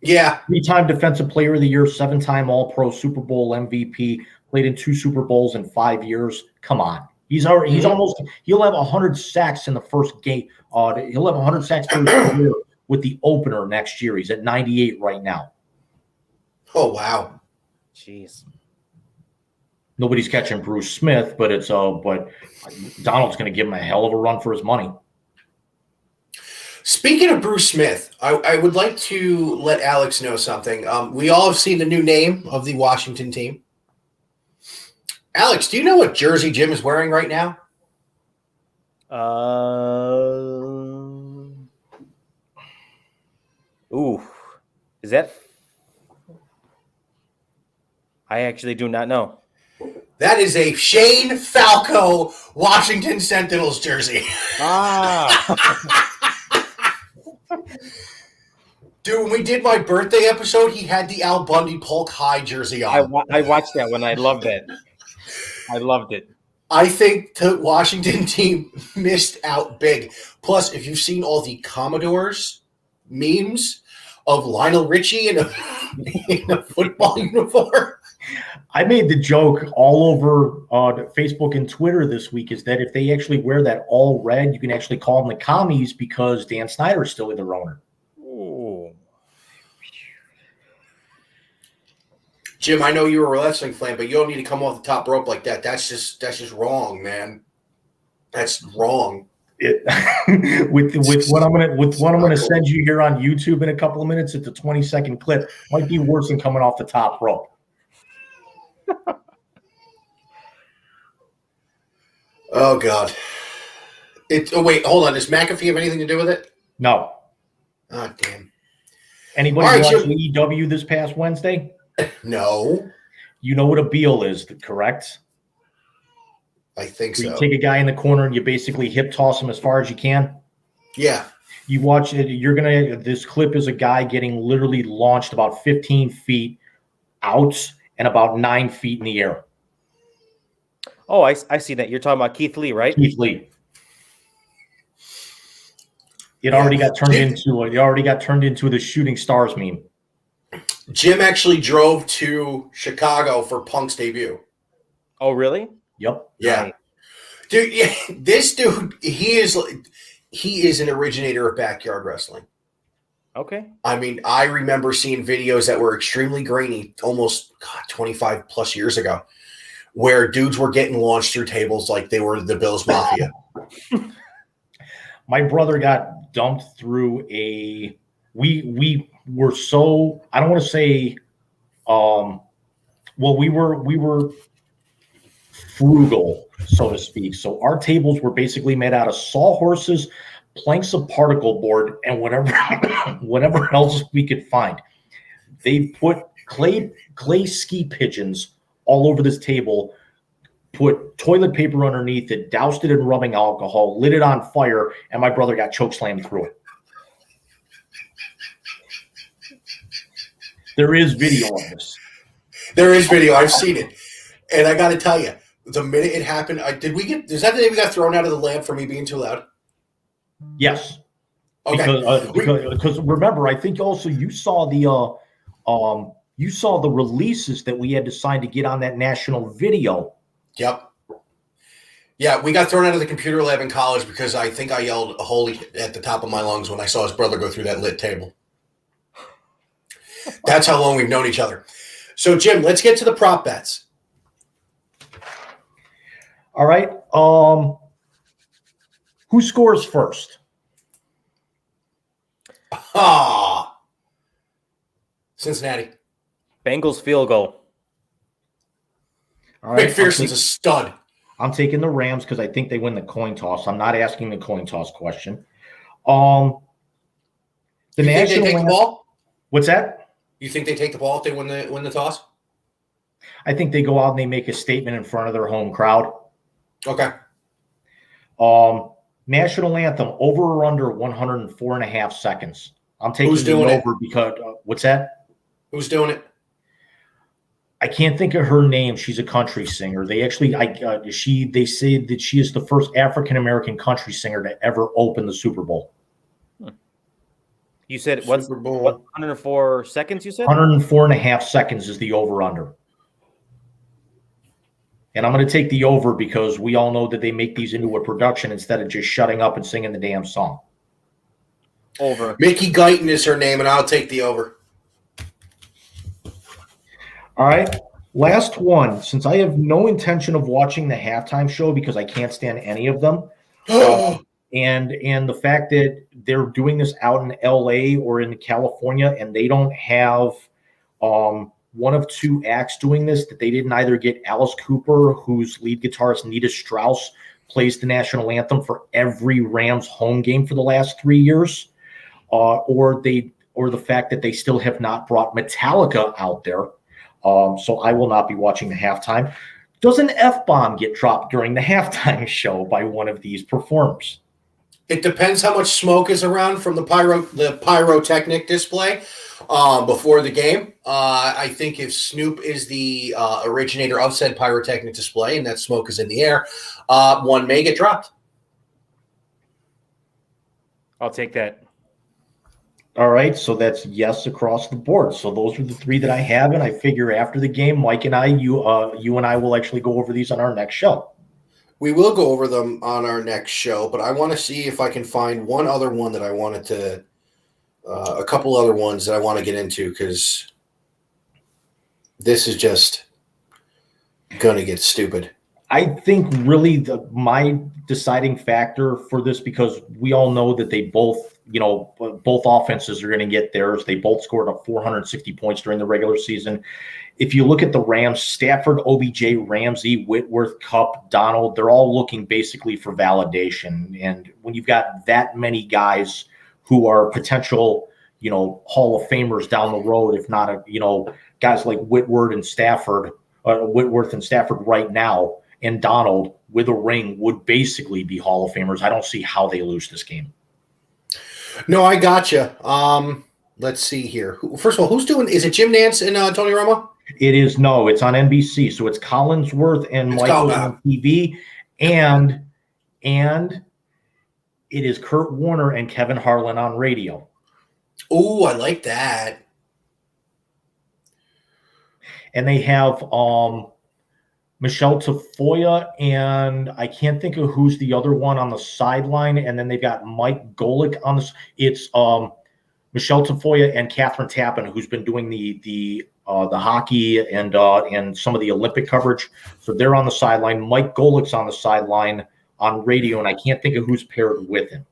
Yeah. 3-time Defensive Player of the Year, 7-time All-Pro, Super Bowl MVP, played in 2 Super Bowls in 5 years. Come on. He'll have 100 sacks in the first game. He'll have 100 sacks for his career with the opener next year. He's at 98 right now. Oh, wow. Jeez. Nobody's catching Bruce Smith, but but Donald's going to give him a hell of a run for his money. Speaking of Bruce Smith, I would like to let Alex know something. We all have seen the new name of the Washington team. Alex, do you know what jersey Jim is wearing right now? Is that? I actually do not know. That is a Shane Falco Washington Sentinels jersey. Dude, when we did my birthday episode, he had the Al Bundy Polk High jersey on. I watched that one. I loved it. I loved it. I think the Washington team missed out big. Plus, if you've seen all the Commodores memes of Lionel Richie in a football uniform. I made the joke all over Facebook and Twitter this week is that if they actually wear that all red, you can actually call them the commies because Dan Snyder is still their owner. Ooh. Jim, I know you're a wrestling fan, but you don't need to come off the top rope like that. That's just wrong, man. That's wrong. With what I'm gonna send you here on YouTube in a couple of minutes, it's a 20-second clip. Might be worse than coming off the top rope. Oh God! Wait, hold on. Does McAfee have anything to do with it? No. Oh damn! Anybody watch AEW this past Wednesday? No. You know what a Beal is, correct? I think so. You take a guy in the corner and you basically hip toss him as far as you can. Yeah. You watch it. This clip is a guy getting literally launched about 15 feet out, and about 9 feet in the air. Oh, I see that. You're talking about Keith Lee, right? Keith Lee. It already got turned into the Shooting Stars meme. Jim actually drove to Chicago for Punk's debut. Oh, really? Yep. Yeah. Right. Dude, yeah, this dude, he is an originator of backyard wrestling. Okay. I mean, I remember seeing videos that were extremely grainy almost 25 plus years ago where dudes were getting launched through tables like they were the Bills Mafia. My brother got dumped through we were so, I don't want to say, we were frugal, so to speak. So our tables were basically made out of sawhorses, planks of particle board, and whatever else we could find. They put clay ski pigeons all over this table, put toilet paper underneath it, doused it in rubbing alcohol, lit it on fire, and my brother got chokeslammed through it. There is video of this. There is video. I've seen it. And I got to tell you, the minute it happened, is that the day we got thrown out of the lab for me being too loud? Yes. Okay. Because remember, I think also you saw the releases that we had to sign to get on that national video. Yep. Yeah, we got thrown out of the computer lab in college because I think I yelled "holy" at the top of my lungs when I saw his brother go through that lit table. That's how long we've known each other. So, Jim, let's get to the prop bets. All right. Who scores first? Cincinnati. Bengals field goal. All right. McPherson's a stud. I'm taking the Rams because I think they win the coin toss. I'm not asking the coin toss question. The You think they take the ball? What's that? You think they take the ball if they win the toss? I think they go out and they make a statement in front of their home crowd. Okay. National anthem over or under 104.5 seconds. I'm taking Who's doing the over because what's that? Who's doing it? I can't think of her name. She's a country singer. They actually, they say that she is the first African American country singer to ever open the Super Bowl. You said Super Bowl. 104 seconds, you said? 104.5 seconds is the over-under. And I'm going to take the over because we all know that they make these into a production instead of just shutting up and singing the damn song. Over. Mickey Guyton is her name, and I'll take the over. All right. Last one. Since I have no intention of watching the halftime show because I can't stand any of them, and the fact that they're doing this out in LA or in California and they don't have one of two acts doing this, that they didn't either get Alice Cooper, whose lead guitarist Nita Strauss plays the national anthem for every Rams home game for the last 3 years, or the fact that they still have not brought Metallica out there. So I will not be watching the halftime. Does an F-bomb get dropped during the halftime show by one of these performers? It depends how much smoke is around from the pyrotechnic display before the game. I think if Snoop is the originator of said pyrotechnic display and that smoke is in the air, one may get dropped. I'll take that. All right, so that's yes across the board. So those are the three that I have, and I figure after the game, Mike and I, you and I will actually go over these on our next show. We will go over them on our next show, but I want to see if I can find one other one that I wanted to, a couple other ones that I want to get into, because this is just going to get stupid. I think really my deciding factor for this, because we all know that they both offenses are going to get theirs. They both scored up 460 points during the regular season. If you look at the Rams, Stafford, OBJ, Ramsey, Whitworth, Kupp, Donald, they're all looking basically for validation. And when you've got that many guys who are potential, Hall of Famers down the road, if not, guys like Whitworth and Stafford right now, and Donald with a ring would basically be Hall of Famers. I don't see how they lose this game. No, I gotcha. Let's see here. First of all, who's doing? Is it Jim Nance and Tony Romo? It is no, it's on NBC. So it's Collinsworth and It's Michael called, on TV, and it is Kurt Warner and Kevin Harlan on radio. Oh, I like that. And they have Michelle Tafoya, and I can't think of who's the other one on the sideline. And then they've got Mike Golick on this. It's Michelle Tafoya and Catherine Tappan, who's been doing the hockey and some of the Olympic coverage. So they're on the sideline. Mike Golick's on the sideline on radio, and I can't think of who's paired with him.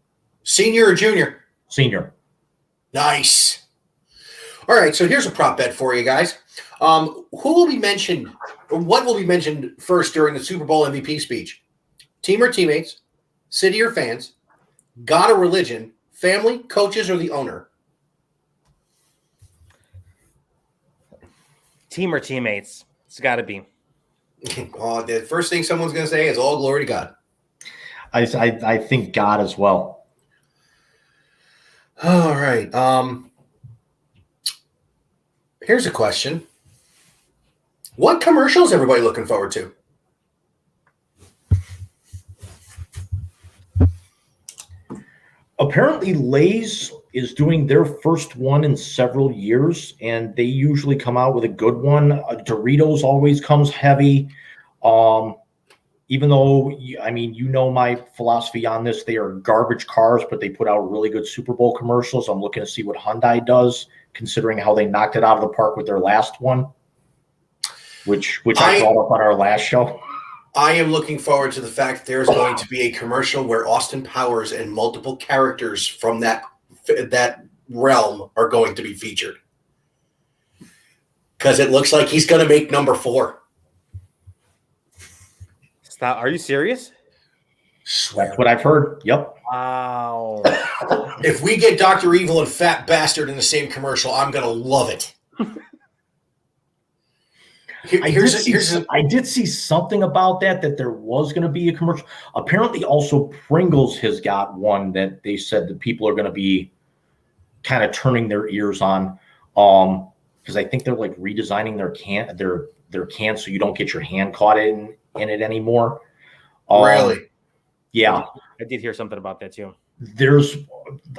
Senior or junior? Senior. Nice. All right, so here's a prop bet for you guys. Who will be mentioned, or what will be mentioned first during the Super Bowl MVP speech? Team or teammates, city or fans, God or religion, family, coaches, or the owner? Team or teammates? It's got to be. Oh, the first thing someone's going to say is all glory to God. I think God as well. All right. Here's a question. What commercial is everybody looking forward to? Apparently, Lay's is doing their first one in several years, and they usually come out with a good one. Doritos always comes heavy. Even though, I mean, you know my philosophy on this, they are garbage cars, but they put out really good Super Bowl commercials. I'm looking to see what Hyundai does, considering how they knocked it out of the park with their last one, which I brought up on our last show. I am looking forward to the fact that there's going to be a commercial where Austin Powers and multiple characters from that realm are going to be featured. Because it looks like he's going to make number 4. Stop. Are you serious? Swear. That's what I've heard. Yep. Wow. If we get Dr. Evil and Fat Bastard in the same commercial, I'm going to love it. I did see something about that there was going to be a commercial. Apparently, also Pringles has got one that they said that people are going to be kind of turning their ears on, because I think they're like redesigning their can so you don't get your hand caught in it anymore. Really? Yeah. I did hear something about that too.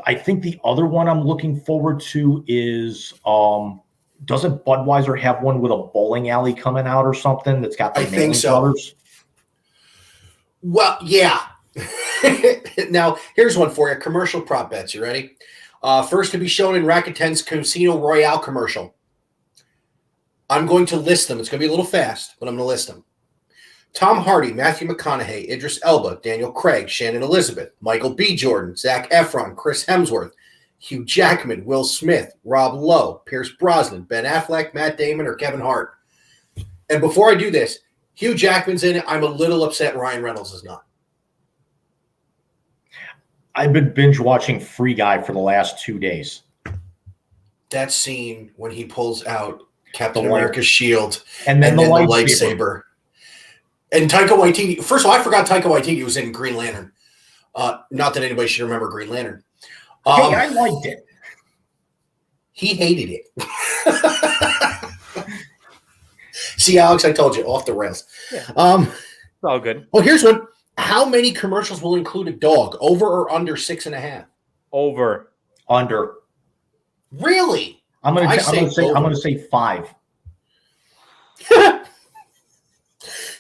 I think the other one I'm looking forward to is doesn't Budweiser have one with a bowling alley coming out or something that's got the I think so. Brothers? Well, yeah. Now, here's one for you. Commercial prop bets. You ready? First to be shown in Rakuten's Casino Royale commercial. I'm going to list them. It's going to be a little fast, but I'm going to list them. Tom Hardy, Matthew McConaughey, Idris Elba, Daniel Craig, Shannon Elizabeth, Michael B. Jordan, Zac Efron, Chris Hemsworth, Hugh Jackman, Will Smith, Rob Lowe, Pierce Brosnan, Ben Affleck, Matt Damon, or Kevin Hart. And before I do this, Hugh Jackman's in it. I'm a little upset Ryan Reynolds is not. I've been binge watching Free Guy for the last 2 days. That scene when he pulls out Captain America's shield and then the lightsaber. And Taika Waititi. First of all, I forgot Taika Waititi was in Green Lantern. Not that anybody should remember Green Lantern. Hey, I liked it. He hated it. See, Alex, I told you, off the rails. Yeah. It's all good. Well, here's one. How many commercials will include a dog? Over or under 6.5? Over. Under. Really? I'm gonna say 5.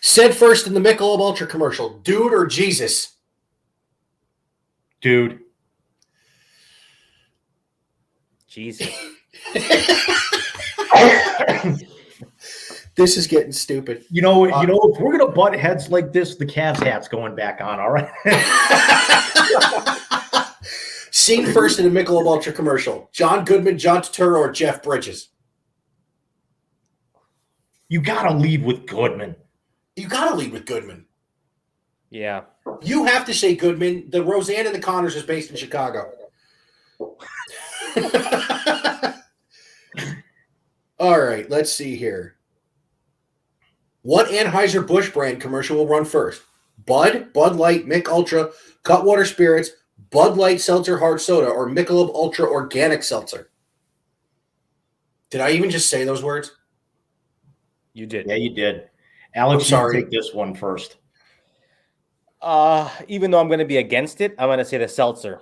Said first in the Michelob Ultra commercial, dude or Jesus? Dude. Jesus. This is getting stupid. You know, if we're gonna butt heads like this, the Cavs hat's going back on. All right. Seen first in a Michelob Ultra commercial: John Goodman, John Turturro, or Jeff Bridges? You gotta lead with Goodman. You gotta lead with Goodman. Yeah. You have to say Goodman. The Roseanne and the Connors is based in Chicago. All right, let's see here. What Anheuser-Busch brand commercial will run first? Bud, Bud Light, Mick Ultra, Cutwater Spirits, Bud Light Seltzer Hard Soda, or Michelob Ultra Organic Seltzer? Did I even just say those words? You did. Yeah, you did. Alex, I'm sorry. you take this one first. Even though I'm going to be against it, I'm going to say the seltzer.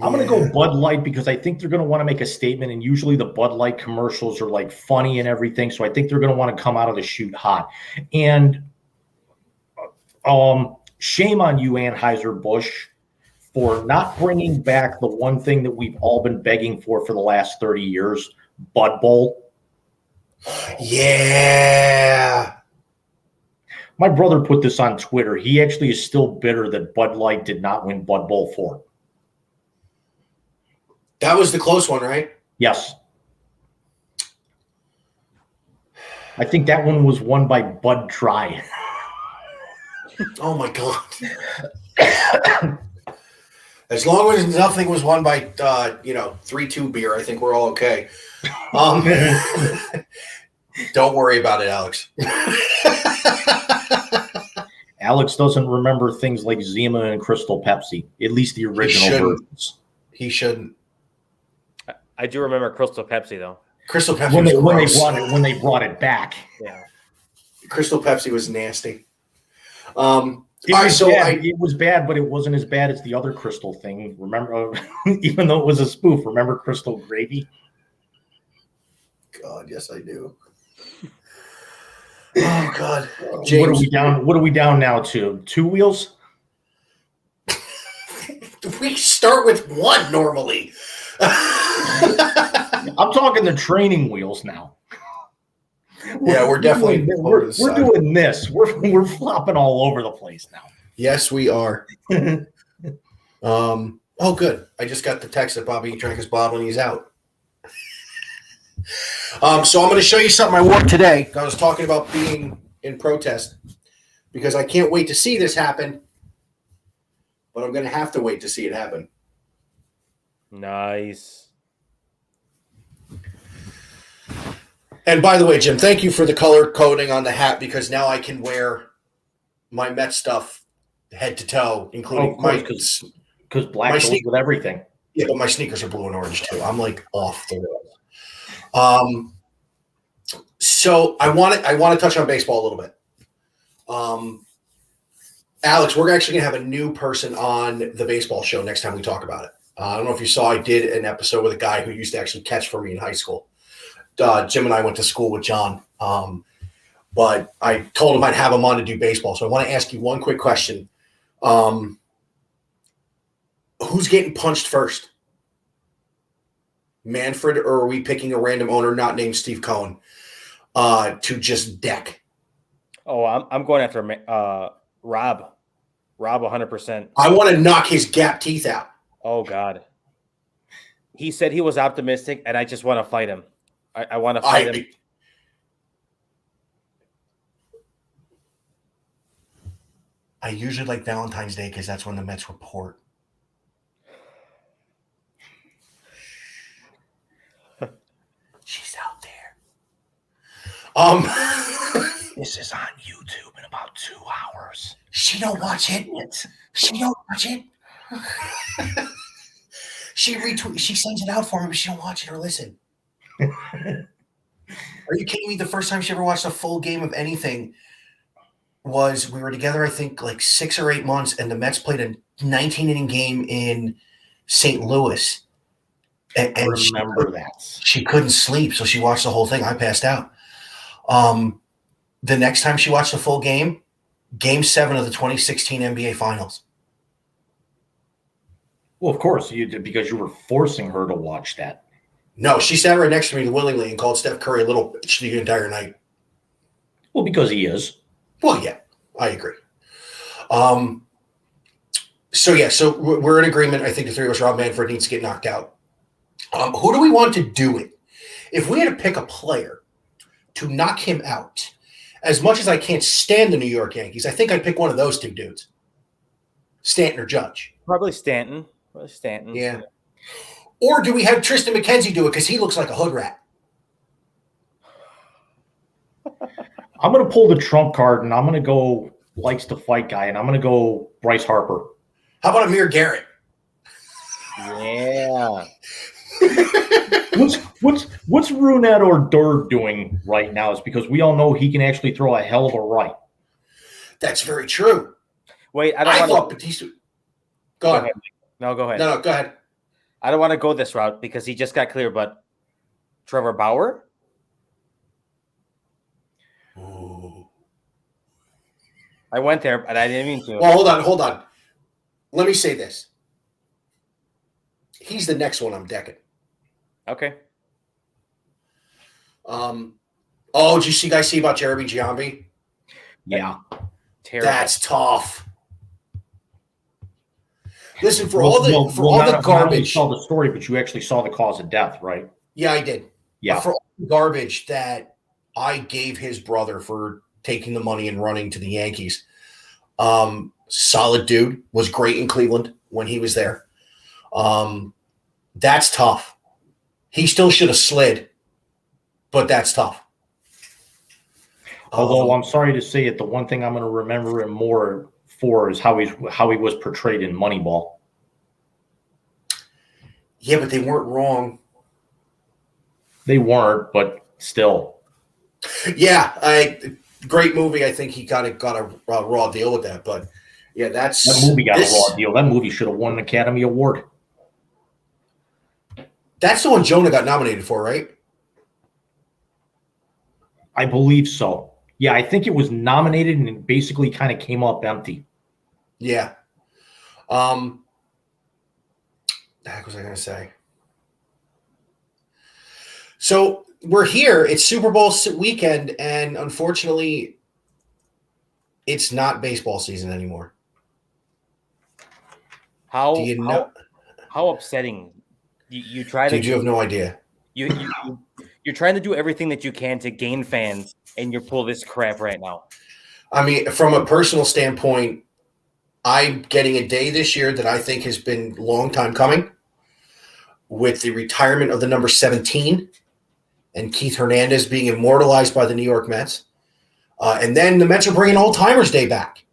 I'm going to go Bud Light because I think they're going to want to make a statement, and usually the Bud Light commercials are like funny and everything, so I think they're going to want to come out of the chute hot. And shame on you, Anheuser-Busch, for not bringing back the one thing that we've all been begging for the last 30 years, Bud Bowl. Yeah. My brother put this on Twitter. He actually is still bitter that Bud Light did not win Bud Bowl 4. That was the close one, right? Yes. I think that one was won by Bud Try. Oh my God. As long as nothing was won by 3-2 beer, I think we're all okay. Don't worry about it, Alex. Alex doesn't remember things like Zima and Crystal Pepsi, at least the original versions. He shouldn't. I do remember Crystal Pepsi though. Crystal Pepsi when they brought it back. Yeah. Crystal Pepsi was nasty. It was bad, but it wasn't as bad as the other Crystal thing. Remember, even though it was a spoof, remember Crystal Gravy? God, yes, I do. Oh God, James, What are we down now to? 2 wheels? We start with one normally. I'm talking the training wheels now. Yeah, we're definitely we're doing this. We're flopping all over the place now. Yes, we are. Oh, good. I just got the text that Bobby drank his bottle and he's out. So I'm going to show you something I wore today. I was talking about being in protest because I can't wait to see this happen, but I'm going to have to wait to see it happen. Nice. And by the way, Jim, thank you for the color coding on the hat because now I can wear my Met stuff head to toe, including because black goes with everything. Yeah, but my sneakers are blue and orange too. I'm like off the rails. So I want to touch on baseball a little bit. Alex, we're actually gonna have a new person on the baseball show next time we talk about it. I don't know if you saw, I did an episode with a guy who used to actually catch for me in high school. Jim and I went to school with John, but I told him I'd have him on to do baseball. So I want to ask you one quick question. Who's getting punched first? Manfred, or are we picking a random owner not named Steve Cohen to just deck? Oh, I'm going after Rob. Rob 100%. I want to knock his gap teeth out. Oh, God. He said he was optimistic, and I just want to fight him. I want to fight him. I usually like Valentine's Day because that's when the Mets report. She's out there. This is on YouTube in about 2 hours. She don't watch it. She don't watch it. She retweets. She sends it out for me, but she don't watch it or listen. Are you kidding me? The first time she ever watched a full game of anything was we were together, I think, like 6 or 8 months, and the Mets played a 19-inning game in St. Louis. And I remember that. She couldn't sleep, so she watched the whole thing. I passed out. The next time she watched the full game, Game 7 of the 2016 NBA Finals. Well, of course, you did because you were forcing her to watch that. No, she sat right next to me willingly and called Steph Curry a little bitch the entire night. Well, because he is. Well, yeah, I agree. So we're in agreement. I think the three of us, Rob Manfred needs to get knocked out. Who do we want to do it? If we had to pick a player to knock him out, as much as I can't stand the New York Yankees, I think I'd pick one of those two dudes, Stanton or Judge. Probably Stanton. Yeah. Or do we have Tristan McKenzie do it because he looks like a hood rat? I'm going to pull the trump card, and I'm going to go likes to fight guy, and I'm going to go Bryce Harper. How about Amir Garrett? Yeah. What's Rougned Odor doing right now? Is because we all know he can actually throw a hell of a right. That's very true. Wait, I thought Batista. Go ahead. No, go ahead. No, go ahead. I don't want to go this route because he just got clear, but Trevor Bauer? Ooh. I went there, but I didn't mean to. Well, hold on. Let me say this. He's the next one I'm decking. Okay. Did you guys see about Jeremy Giambi? Yeah. Terrible. That's tough. Listen, for all the garbage. Not only you saw the story, but you actually saw the cause of death, right? Yeah, I did. Yeah. For all the garbage that I gave his brother for taking the money and running to the Yankees. Solid dude, was great in Cleveland when he was there. That's tough. He still should have slid, but that's tough. Although I'm sorry to say it, the one thing I'm going to remember him more for is how he was portrayed in Moneyball. Yeah, but they weren't wrong. They weren't, but still. Yeah, great movie. I think he got a raw deal with that, but yeah, that movie got a raw deal. That movie should have won an Academy Award. That's the one Jonah got nominated for, right? I believe so. Yeah, I think it was nominated and it basically kind of came up empty. Yeah. The heck was I going to say? So we're here. It's Super Bowl weekend, and unfortunately, it's not baseball season anymore. How do you know? How upsetting! You try to. Did you have no idea? You're trying to do everything that you can to gain fans, and you pull this crap right now. I mean, from a personal standpoint, I'm getting a day this year that I think has been a long time coming with the retirement of the number 17 and Keith Hernandez being immortalized by the New York Mets. And then the Mets are bringing Old Timers Day back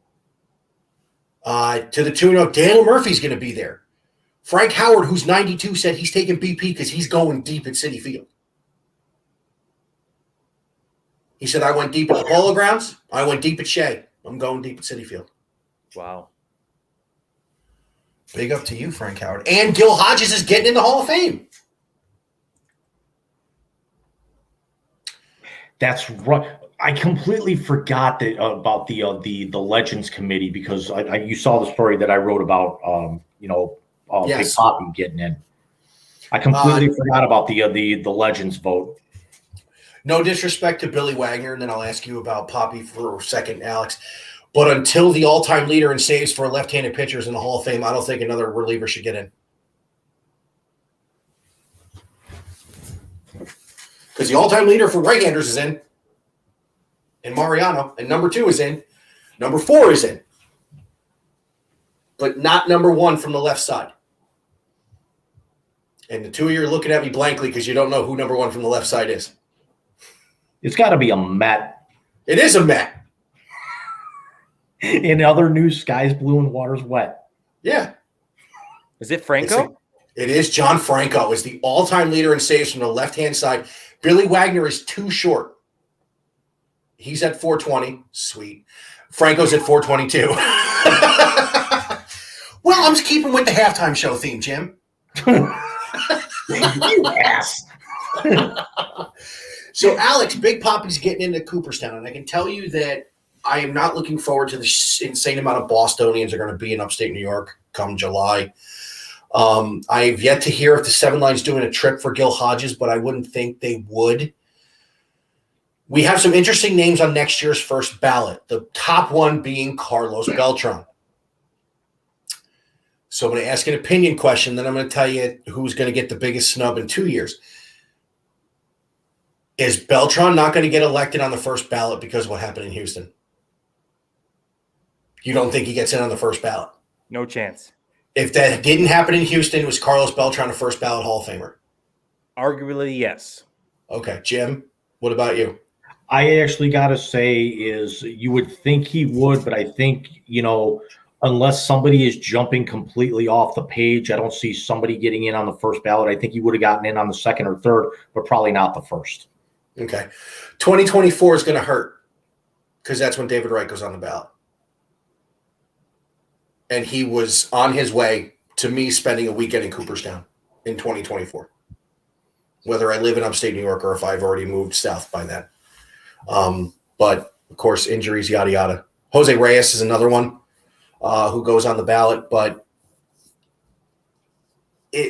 to the tune of Dale Murphy's going to be there. Frank Howard, who's 92, said he's taking BP because he's going deep at Citi Field. He said, I went deep at the Polo Grounds. I went deep at Shea. I'm going deep at Citi Field. Wow. Big up to you, Frank Howard. And Gil Hodges is getting in the Hall of Fame. That's right. I completely forgot that about the Legends Committee because you saw the story that I wrote about Yes. Big Poppy getting in. I completely forgot about the Legends vote. No disrespect to Billy Wagner, and then I'll ask you about Poppy for a second, Alex. But until the all-time leader in saves for left-handed pitchers in the Hall of Fame, I don't think another reliever should get in. Because the all-time leader for right-handers is in, and Mariano, and number 2 is in. Number 4 is in. But not number 1 from the left side. And the two of you are looking at me blankly because you don't know who number 1 from the left side is. It's got to be a Met. It is a Met. In other news, sky's blue and water's wet. Yeah. Is it Franco? It is. John Franco is the all-time leader in saves from the left-hand side. Billy Wagner is too short. He's at 420. Sweet. Franco's at 422. Well, I'm just keeping with the halftime show theme, Jim. You ass. So, Alex, Big Poppy's getting into Cooperstown, and I can tell you that I am not looking forward to the insane amount of Bostonians are going to be in upstate New York come July. I've yet to hear if the Seven Line's doing a trip for Gil Hodges, but I wouldn't think they would. We have some interesting names on next year's first ballot, the top one being Carlos Beltran. So I'm going to ask an opinion question, then I'm going to tell you who's going to get the biggest snub in 2 years. Is Beltran not going to get elected on the first ballot because of what happened in Houston? You don't think he gets in on the first ballot? No chance. If that didn't happen in Houston, was Carlos Beltran a first ballot Hall of Famer? Arguably, yes. Okay. Jim, what about you? I actually got to say is you would think he would, but I think, unless somebody is jumping completely off the page, I don't see somebody getting in on the first ballot. I think he would have gotten in on the second or third, but probably not the first. Okay. 2024 is going to hurt because that's when David Wright goes on the ballot. And he was on his way to me spending a weekend in Cooperstown in 2024, whether I live in upstate New York or if I've already moved south by then. But, of course, injuries, yada, yada. Jose Reyes is another one who goes on the ballot. But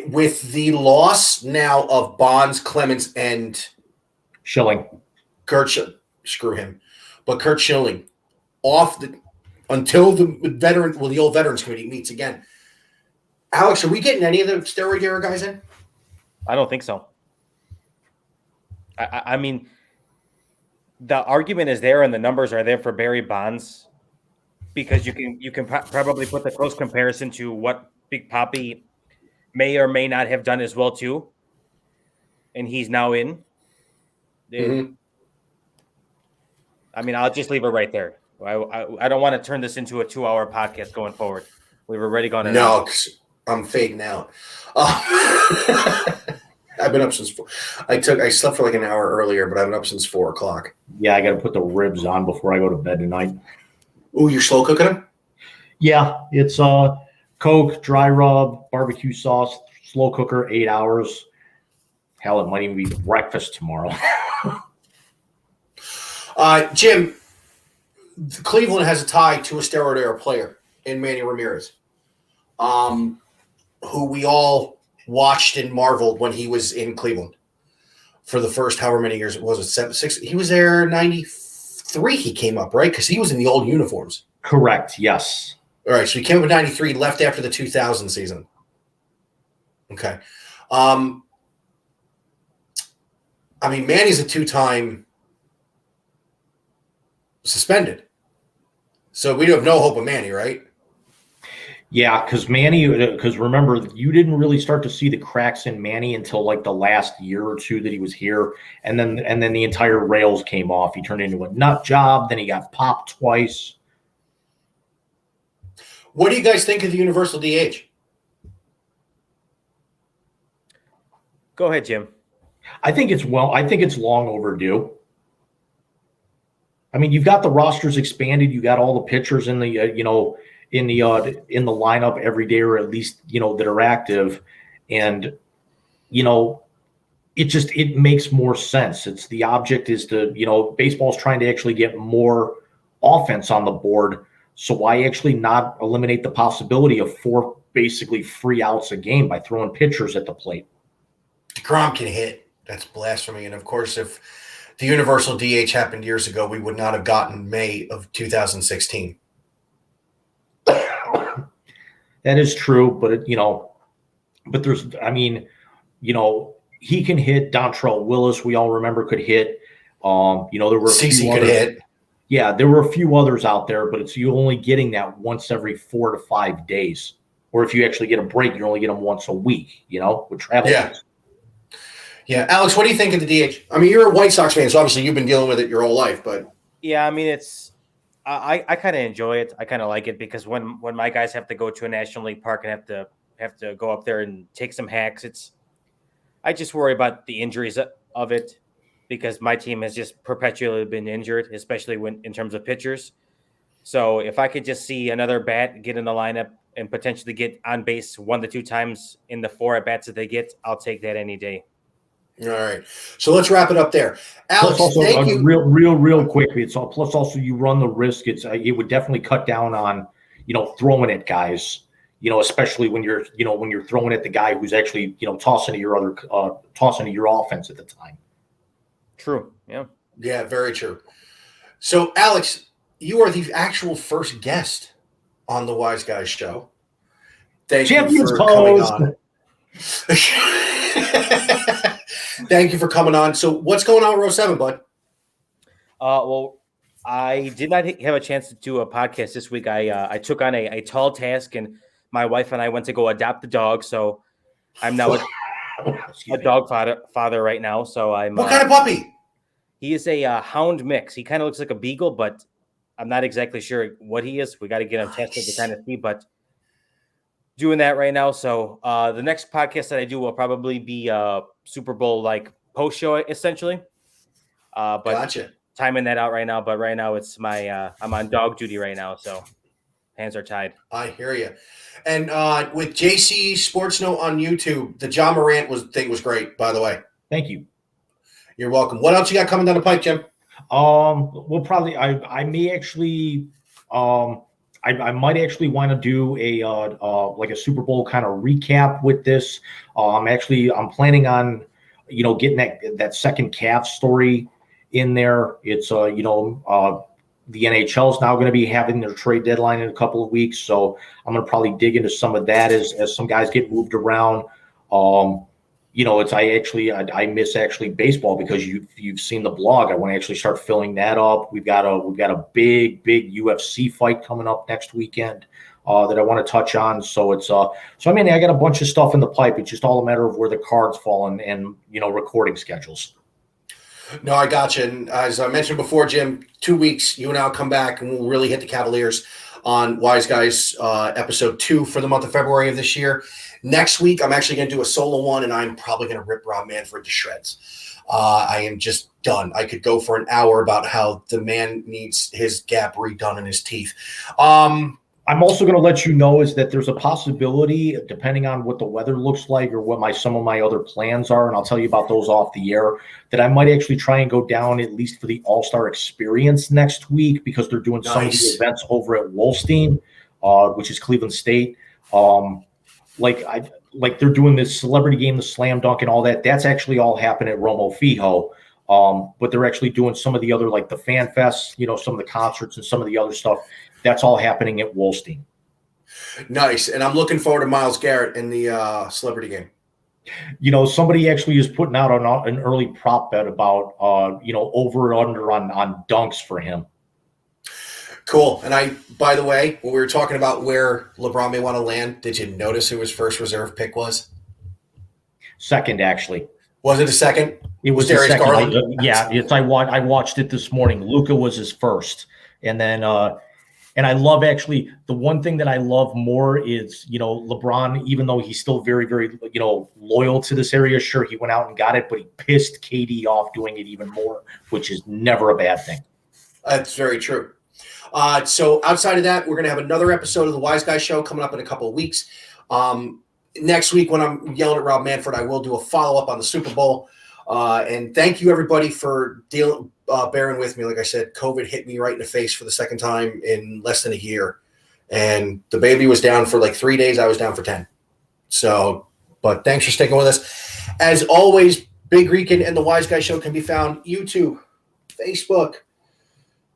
with the loss now of Bonds, Clemens, and Schilling. Kurt Schilling off until the the old Veterans Committee meets again. Alex, are we getting any of the steroid era guys in? I don't think so. I mean, the argument is there and the numbers are there for Barry Bonds because you can probably put the close comparison to what Big Papi may or may not have done as well too, and he's now in. Mm-hmm. I mean, I'll just leave it right there. I don't want to turn this into a 2-hour podcast going forward. We've already gone enough. No, 'cause I'm fading out. I've been up since 4. I slept for like an hour earlier, but I've been up since 4 o'clock. Yeah, I got to put the ribs on before I go to bed tonight. Ooh, you're slow cooking them? Yeah, it's Coke, dry rub, barbecue sauce, slow cooker, 8 hours. Hell, it might even be breakfast tomorrow. Jim, Cleveland has a tie to a steroid era player in Manny Ramirez, who we all watched and marveled when he was in Cleveland for the first however many years it was. It 7, 6. He was there 93. He came up, right? Because he was in the old uniforms. Correct. Yes. All right. So he came up in 93, left after the 2000 season. Okay. I mean, Manny's a 2-time suspended. So we have no hope of Manny, right? Yeah, because remember, you didn't really start to see the cracks in Manny until like the last year or two that he was here, and then the entire rails came off. He turned into a nut job. Then he got popped twice. What do you guys think of the universal DH? Go ahead, Jim. I think it's long overdue. I mean, you've got the rosters expanded. You got all the pitchers in the in the lineup every day, or at least that are active, and it makes more sense. It's the object is to baseball's trying to actually get more offense on the board. So why actually not eliminate the possibility of 4 basically free outs a game by throwing pitchers at the plate? DeGrom can hit. That's blasphemy. And of course, if the universal DH happened years ago, we would not have gotten May of 2016. That is true, but but there's, he can hit. Dontrelle Willis, we all remember, could hit. There were CC could hit. Yeah, there were a few others out there, but it's you only getting that once every 4 to 5 days, or if you actually get a break, you only get them once a week. With travel. Yeah. Yeah, Alex, what do you think of the DH? I mean, you're a White Sox fan, so obviously you've been dealing with it your whole life, but yeah, I mean, I kind of enjoy it. I kind of like it because when my guys have to go to a National League park and have to go up there and take some hacks, I just worry about the injuries of it because my team has just perpetually been injured, especially in terms of pitchers. So if I could just see another bat get in the lineup and potentially get on base 1 to 2 times in the 4 at bats that they get, I'll take that any day. All right. So let's wrap it up there. Alex, also, thank you. Real quickly, plus also you run the risk. It would definitely cut down on, throwing at guys, especially when you're throwing at the guy who's actually, tossing to your offense at the time. True. Yeah. Yeah, very true. So, Alex, you are the actual first guest on the Wise Guys show. Thank you for coming on. Thank you for coming on. So what's going on with Row 7, bud? Well, I did not have a chance to do a podcast this week. I took on a tall task, and my wife and I went to go adopt the dog. So I'm now a dog father right now. So I'm. What kind of puppy? He is a hound mix. He kind of looks like a beagle, but I'm not exactly sure what he is. We got to get him tested to kind of see, but doing that right now. So the next podcast that I do will probably be Super Bowl like post show essentially. But Gotcha. timing that out right now. But right now it's my I'm on dog duty right now, so hands are tied. I hear you. And with JC Sports Note on YouTube, the John Morant thing was great, by the way. Thank you. You're welcome. What else you got coming down the pipe, Jim? We'll probably I may actually I might actually want to do a like a Super Bowl kind of recap with this. I'm planning on getting that second calf story in there. It's the NHL is now going to be having their trade deadline in a couple of weeks, so I'm going to probably dig into some of that as some guys get moved around. I miss actually baseball because you've seen the blog. I want to actually start filling that up. We've got a big UFC fight coming up next weekend that I want to touch on. So I got a bunch of stuff in the pipe. It's just all a matter of where the cards fall and recording schedules. No, I got you. And as I mentioned before, Jim, 2 weeks, you and I'll come back and we'll really hit the Cavaliers on Wise Guys episode 2 for the month of February of this year. Next week, I'm actually going to do a solo one, and I'm probably going to rip Rob Manfred to shreds. I am just done. I could go for an hour about how the man needs his gap redone in his teeth. I'm also going to let you know is that there's a possibility, depending on what the weather looks like or what some of my other plans are, and I'll tell you about those off the air, that I might actually try and go down at least for the All-Star Experience next week because they're doing some of the events over at Wolstein, which is Cleveland State. Like they're doing this celebrity game, the slam dunk and all that. That's actually all happening at Romo Fijo. But they're actually doing some of the other, like the Fan Fest, some of the concerts and some of the other stuff. That's all happening at Wolstein. Nice. And I'm looking forward to Myles Garrett in the celebrity game. Somebody actually is putting out an early prop bet about, over and under on dunks for him. Cool. And by the way, when we were talking about where LeBron may want to land, did you notice who his first reserve pick was? Second, actually. Was it a second? It was Darius second. Garland? Yeah, I watched it this morning. Luka was his first. And then and I love actually the one thing that I love more is, LeBron, even though he's still very, very, loyal to this area, sure, he went out and got it, but he pissed KD off doing it even more, which is never a bad thing. That's very true. So outside of that, we're going to have another episode of the Wise Guy Show coming up in a couple of weeks. Next week, when I'm yelling at Rob Manfred, I will do a follow-up on the Super Bowl. And thank you, everybody, for bearing with me. Like I said, COVID hit me right in the face for the second time in less than a year. And the baby was down for like 3 days. I was down for 10. So, but thanks for sticking with us. As always, Big Rican and the Wise Guy Show can be found YouTube, Facebook,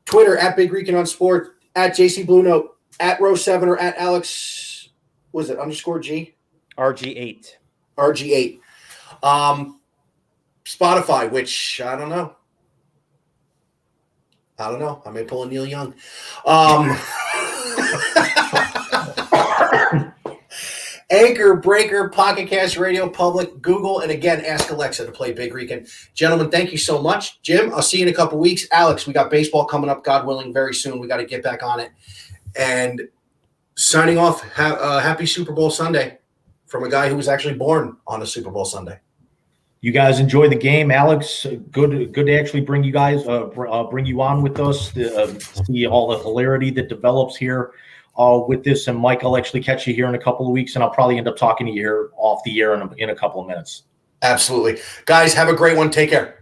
Twitter at Big Rican on Sport, at JC Blue Note, at Row 7 or at Alex, was it _G? RG8. RG8. Spotify, which I don't know. I may pull a Neil Young. Anchor, Breaker, Pocket Cast, Radio Public, Google, and again, ask Alexa to play Big Rican. Gentlemen, thank you so much. Jim, I'll see you in a couple weeks. Alex, we got baseball coming up, God willing, very soon. We got to get back on it. And signing off, happy Super Bowl Sunday from a guy who was actually born on a Super Bowl Sunday. You guys enjoy the game, Alex. Good to actually bring you guys, bring you on with us to see all the hilarity that develops here with this. And Mike, I'll actually catch you here in a couple of weeks, and I'll probably end up talking to you here off the air in a couple of minutes. Absolutely. Guys, have a great one. Take care.